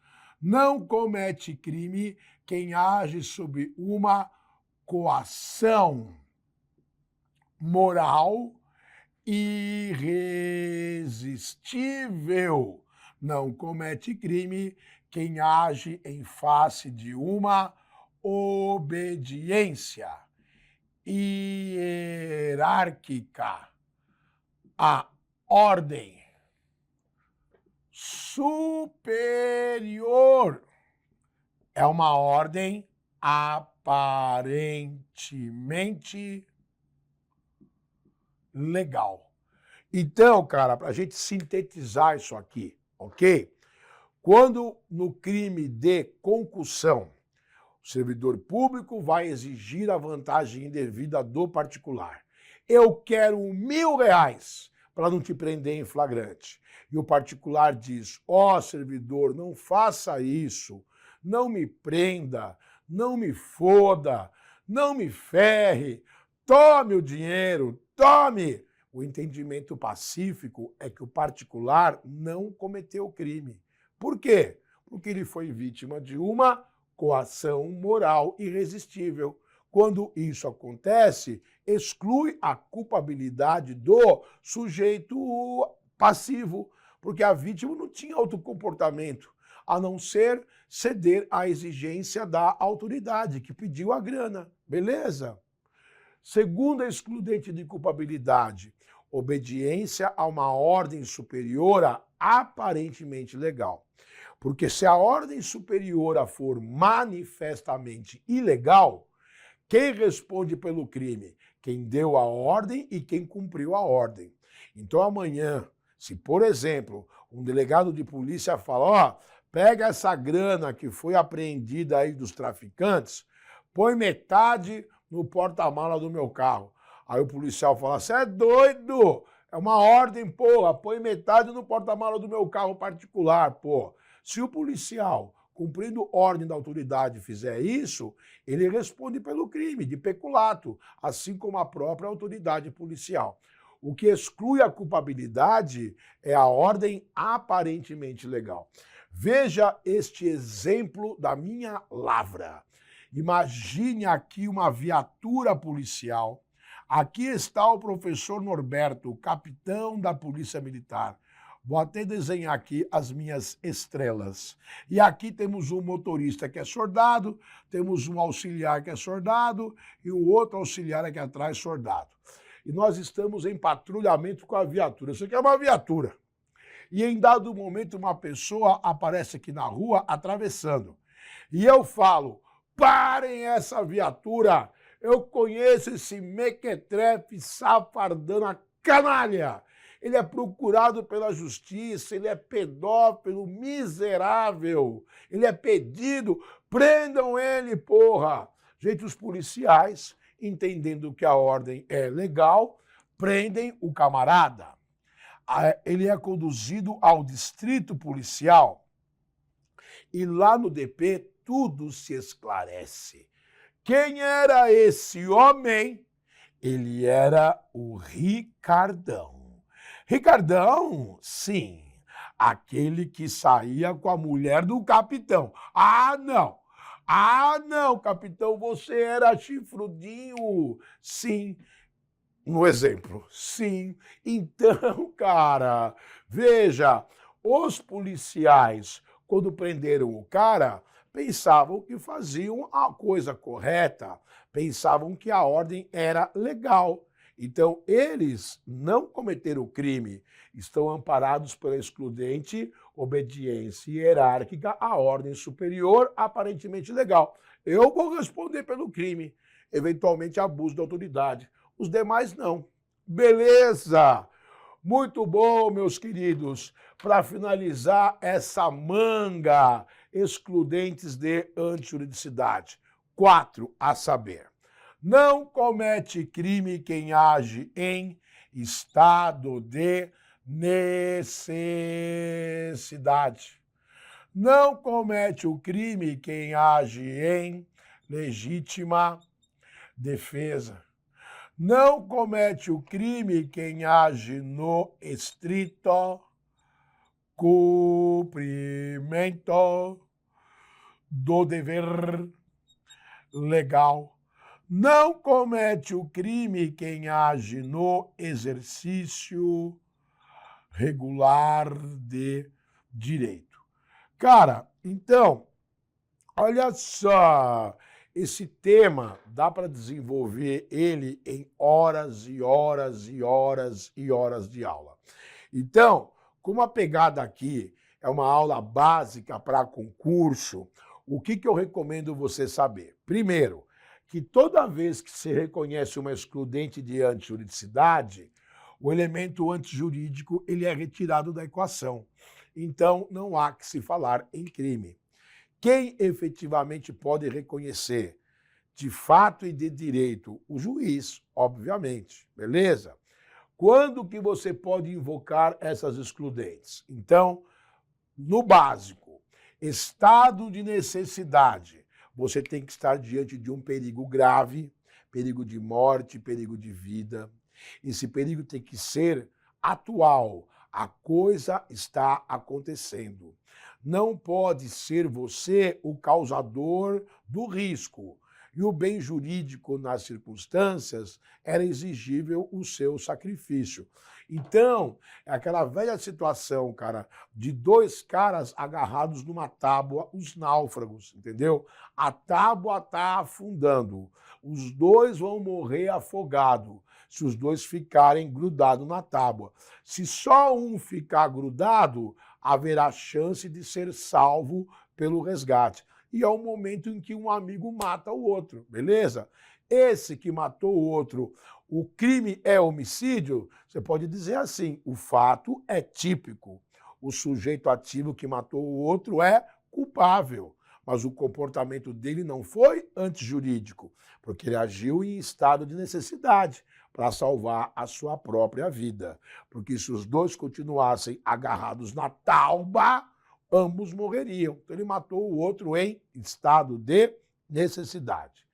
Não comete crime quem age sob uma coação moral irresistível. Não comete crime quem age em face de uma obediência hierárquica à ordem superior. É uma ordem aparentemente legal. Então, cara, para a gente sintetizar isso aqui, ok? Quando no crime de concussão, o servidor público vai exigir a vantagem indevida do particular. Eu quero R$1.000 para não te prender em flagrante. E o particular diz, ó servidor, não faça isso, não me prenda, não me foda, não me ferre, tome o dinheiro, tome! O entendimento pacífico é que o particular não cometeu crime. Por quê? Porque ele foi vítima de uma coação moral irresistível. Quando isso acontece, exclui a culpabilidade do sujeito passivo, porque a vítima não tinha autocomportamento, a não ser ceder à exigência da autoridade que pediu a grana. Beleza? Segunda excludente de culpabilidade, obediência a uma ordem superior aparentemente legal. Porque se a ordem superior for manifestamente ilegal, quem responde pelo crime? Quem deu a ordem e quem cumpriu a ordem. Então amanhã, se por exemplo, um delegado de polícia fala, ó, pega essa grana que foi apreendida aí dos traficantes, põe metade no porta-mala do meu carro. Aí o policial fala, você é doido? É uma ordem, porra, põe metade no porta-mala do meu carro particular, pô. Se o policial, cumprindo ordem da autoridade, fizer isso, ele responde pelo crime de peculato, assim como a própria autoridade policial. O que exclui a culpabilidade é a ordem aparentemente legal. Veja este exemplo da minha lavra. Imagine aqui uma viatura policial. Aqui está o professor Norberto, capitão da Polícia Militar. Vou até desenhar aqui as minhas estrelas. E aqui temos um motorista que é soldado, temos um auxiliar que é soldado e o outro auxiliar aqui atrás soldado. E nós estamos em patrulhamento com a viatura. Isso aqui é uma viatura. E em dado momento uma pessoa aparece aqui na rua atravessando. E eu falo, parem essa viatura! Eu conheço esse mequetrefe, safardana, canalha! Ele é procurado pela justiça, ele é pedófilo, miserável, ele é pedido, prendam ele, porra! Gente, os policiais, entendendo que a ordem é legal, prendem o camarada. Ele é conduzido ao distrito policial e lá no DP tudo se esclarece. Quem era esse homem? Ele era o Ricardão. Ricardão, sim, aquele que saía com a mulher do capitão. Ah, não! Ah, não, capitão, você era chifrudinho. Sim, no exemplo. Sim. Então, cara, veja, os policiais, quando prenderam o cara, pensavam que faziam a coisa correta, pensavam que a ordem era legal. Então, eles não cometeram o crime, estão amparados pela excludente obediência hierárquica à ordem superior, aparentemente legal. Eu vou responder pelo crime, eventualmente abuso da autoridade. os demais não. Beleza? Muito bom, meus queridos. Para finalizar essa manga, excludentes de antijuridicidade. 4, a saber. Não comete crime quem age em estado de necessidade. Não comete o crime quem age em legítima defesa. Não comete o crime quem age no estrito cumprimento do dever legal. Não comete o crime quem age no exercício regular de direito. Cara, então, olha só, esse tema dá para desenvolver ele em horas e horas e horas e horas de aula. Então, como a pegada aqui é uma aula básica para concurso, o que eu recomendo você saber? Primeiro, que toda vez que se reconhece uma excludente de antijuridicidade, o elemento antijurídico ele é retirado da equação. Então, não há que se falar em crime. Quem efetivamente pode reconhecer de fato e de direito? O juiz, obviamente, beleza? Quando que você pode invocar essas excludentes? Então, no básico, estado de necessidade. Você tem que estar diante de um perigo grave, perigo de morte, perigo de vida. Esse perigo tem que ser atual. A coisa está acontecendo. Não pode ser você o causador do risco. E o bem jurídico, nas circunstâncias, era exigível o seu sacrifício. Então, é aquela velha situação, cara, de dois caras agarrados numa tábua, os náufragos, entendeu? A tábua está afundando. Os dois vão morrer afogados se os dois ficarem grudados na tábua. Se só um ficar grudado, haverá chance de ser salvo pelo resgate. E é o momento em que um amigo mata o outro, beleza? Esse que matou o outro, o crime é homicídio? Você pode dizer assim, o fato é típico. O sujeito ativo que matou o outro é culpável, mas o comportamento dele não foi antijurídico, porque ele agiu em estado de necessidade para salvar a sua própria vida. Porque se os dois continuassem agarrados na tauba, ambos morreriam. Então ele matou o outro em estado de necessidade.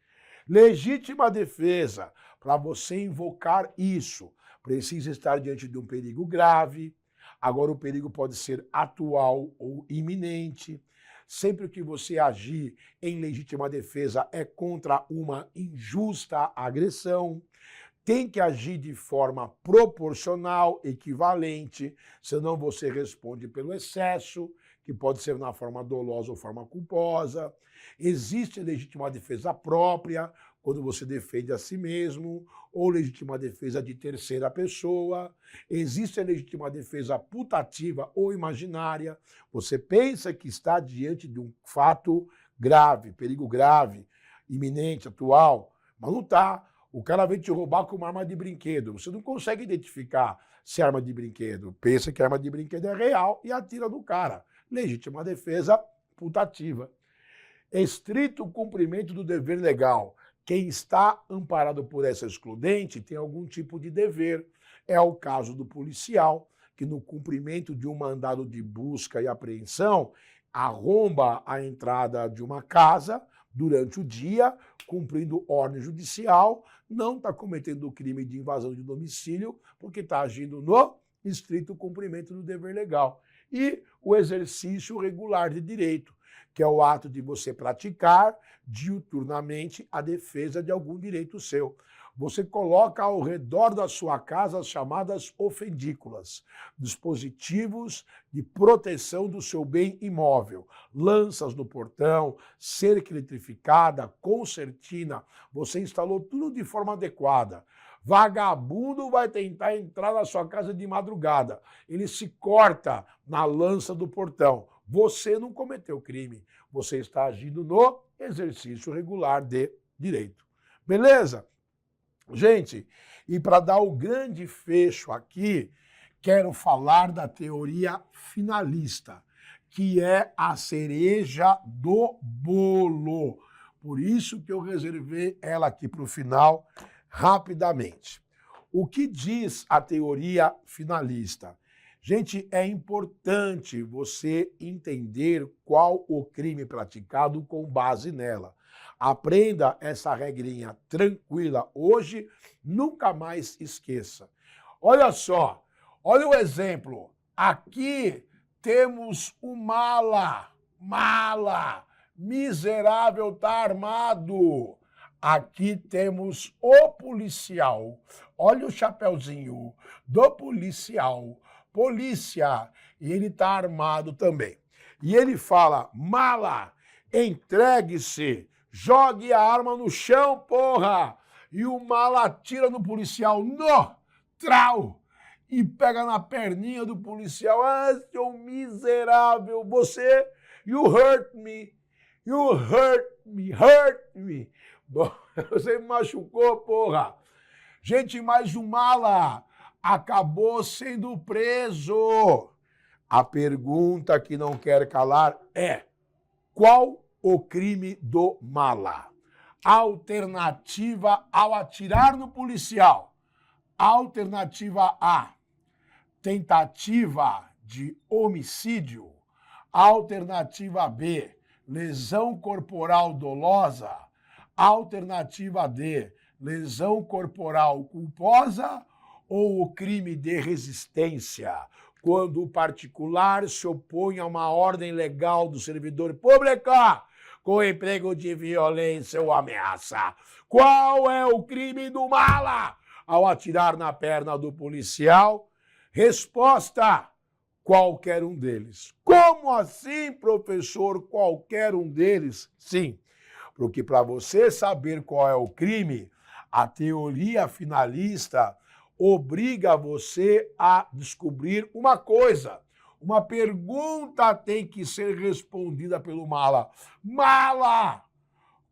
Legítima defesa, para você invocar isso, precisa estar diante de um perigo grave. Agora o perigo pode ser atual ou iminente. Sempre que você agir em legítima defesa é contra uma injusta agressão. Tem que agir de forma proporcional, equivalente, senão você responde pelo excesso, que pode ser na forma dolosa ou forma culposa. Existe legítima defesa própria, quando você defende a si mesmo, ou legítima defesa de terceira pessoa. Existe a legítima defesa putativa ou imaginária. Você pensa que está diante de um fato grave, perigo grave, iminente, atual, mas não está. O cara vem te roubar com uma arma de brinquedo. Você não consegue identificar se é arma de brinquedo. Pensa que a arma de brinquedo é real e atira no cara. Legítima defesa putativa. Estrito cumprimento do dever legal. Quem está amparado por essa excludente tem algum tipo de dever. É o caso do policial, que no cumprimento de um mandado de busca e apreensão, arromba a entrada de uma casa durante o dia, cumprindo ordem judicial, não está cometendo o crime de invasão de domicílio, porque está agindo no estrito cumprimento do dever legal. E o exercício regular de direito, que é o ato de você praticar diuturnamente a defesa de algum direito seu. Você coloca ao redor da sua casa as chamadas ofendículas, dispositivos de proteção do seu bem imóvel, lanças no portão, cerca eletrificada, concertina, você instalou tudo de forma adequada. Vagabundo vai tentar entrar na sua casa de madrugada, ele se corta na lança do portão. Você não cometeu crime, você está agindo no exercício regular de direito. Beleza? Gente, E para dar o grande fecho aqui, quero falar da teoria finalista, que é a cereja do bolo. Por isso que eu reservei ela aqui para o final, rapidamente. O que diz a teoria finalista? Gente, é importante você entender qual o crime praticado com base nela. Aprenda essa regrinha tranquila hoje, nunca mais esqueça. Olha só, olha o exemplo. Aqui temos o mala, miserável tá armado. Aqui temos o policial. Olha o chapeuzinho do policial. Polícia. E ele tá armado também. E ele fala, mala, entregue-se, jogue a arma no chão, porra. E o mala atira no policial, trau, e pega na perninha do policial. Ah, seu miserável, você, you hurt me, hurt me. Você me machucou, porra. Gente, mais um mala acabou sendo preso. A pergunta que não quer calar é: qual o crime do mala? Alternativa ao atirar no policial. Alternativa A, tentativa de homicídio. Alternativa B, lesão corporal dolosa. Alternativa D, lesão corporal culposa. Ou o crime de resistência, quando o particular se opõe a uma ordem legal do servidor público com emprego de violência ou ameaça. Qual é o crime do mala ao atirar na perna do policial? Resposta: qualquer um deles. Como assim, professor, qualquer um deles? Sim, porque para você saber qual é o crime, a teoria finalista obriga você a descobrir uma coisa. Uma pergunta tem que ser respondida pelo mala. Mala,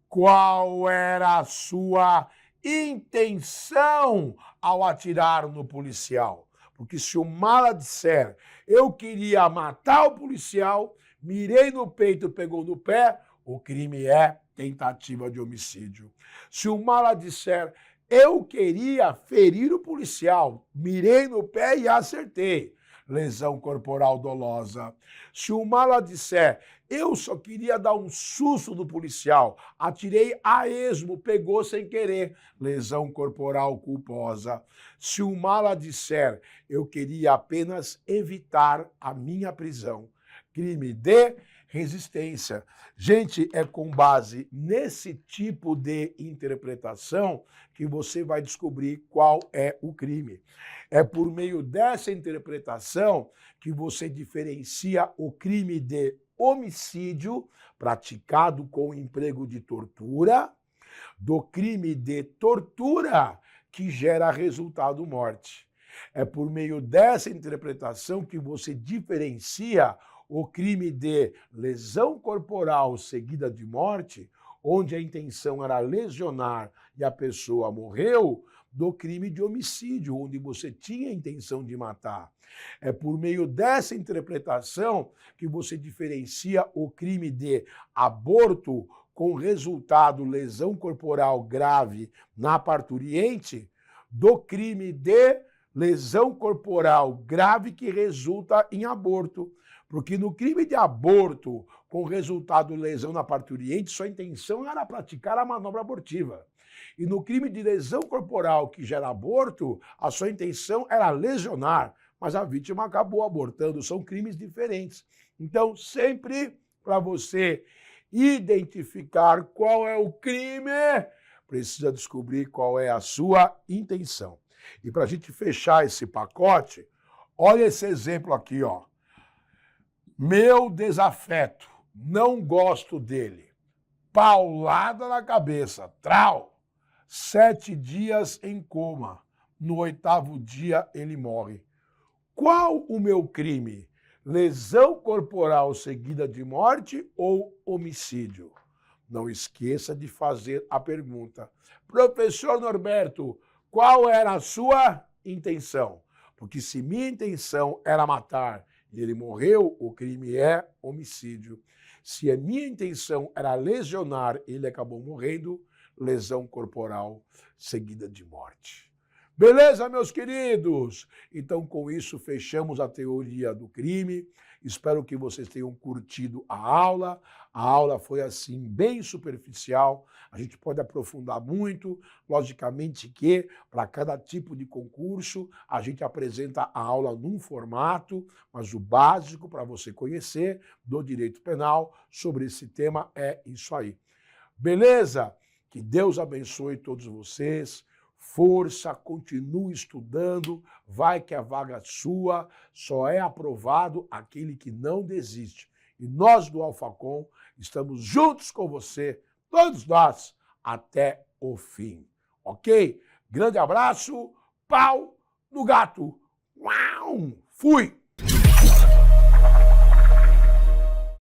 qual era a sua intenção ao atirar no policial? Porque se o mala disser, eu queria matar o policial, mirei no peito, pegou no pé, o crime é tentativa de homicídio. Se o mala disser, eu queria ferir o policial, mirei no pé e acertei, lesão corporal dolosa. Se o mala disser, eu só queria dar um susto no policial, atirei a esmo, pegou sem querer, lesão corporal culposa. Se o mala disser, eu queria apenas evitar a minha prisão, crime de resistência. Gente, é com base nesse tipo de interpretação que você vai descobrir qual é o crime. É por meio dessa interpretação que você diferencia o crime de homicídio praticado com emprego de tortura do crime de tortura que gera resultado morte. É por meio dessa interpretação que você diferencia o crime de lesão corporal seguida de morte, onde a intenção era lesionar e a pessoa morreu, do crime de homicídio, onde você tinha a intenção de matar. É por meio dessa interpretação que você diferencia o crime de aborto com resultado lesão corporal grave na parturiente do crime de lesão corporal grave que resulta em aborto. Porque no crime de aborto com resultado lesão na parturiente, sua intenção era praticar a manobra abortiva. E no crime de lesão corporal que gera aborto, a sua intenção era lesionar, mas a vítima acabou abortando. São crimes diferentes. Então, sempre para você identificar qual é o crime, precisa descobrir qual é a sua intenção. E para a gente fechar esse pacote, olha esse exemplo aqui, ó. Meu desafeto, não gosto dele. Paulada na cabeça, trau. 7 dias em coma. No 8º dia ele morre. Qual o meu crime? Lesão corporal seguida de morte ou homicídio? Não esqueça de fazer a pergunta. Professor Norberto, qual era a sua intenção. Porque se minha intenção era matar e ele morreu, o crime é homicídio. Se a minha intenção era lesionar e ele acabou morrendo, lesão corporal seguida de morte. Beleza, meus queridos? Então, com isso, fechamos a teoria do crime. Espero que vocês tenham curtido a aula. A aula foi, assim, bem superficial. A gente pode aprofundar muito. Logicamente que, para cada tipo de concurso, a gente apresenta a aula num formato, mas o básico para você conhecer do direito penal sobre esse tema é isso aí. Beleza? Que Deus abençoe todos vocês. Força, continue estudando, vai que a vaga sua, só é aprovado aquele que não desiste. E nós do Alfacom estamos juntos com você, todos nós, até o fim. Ok? Grande abraço, pau no gato. Uau! Fui!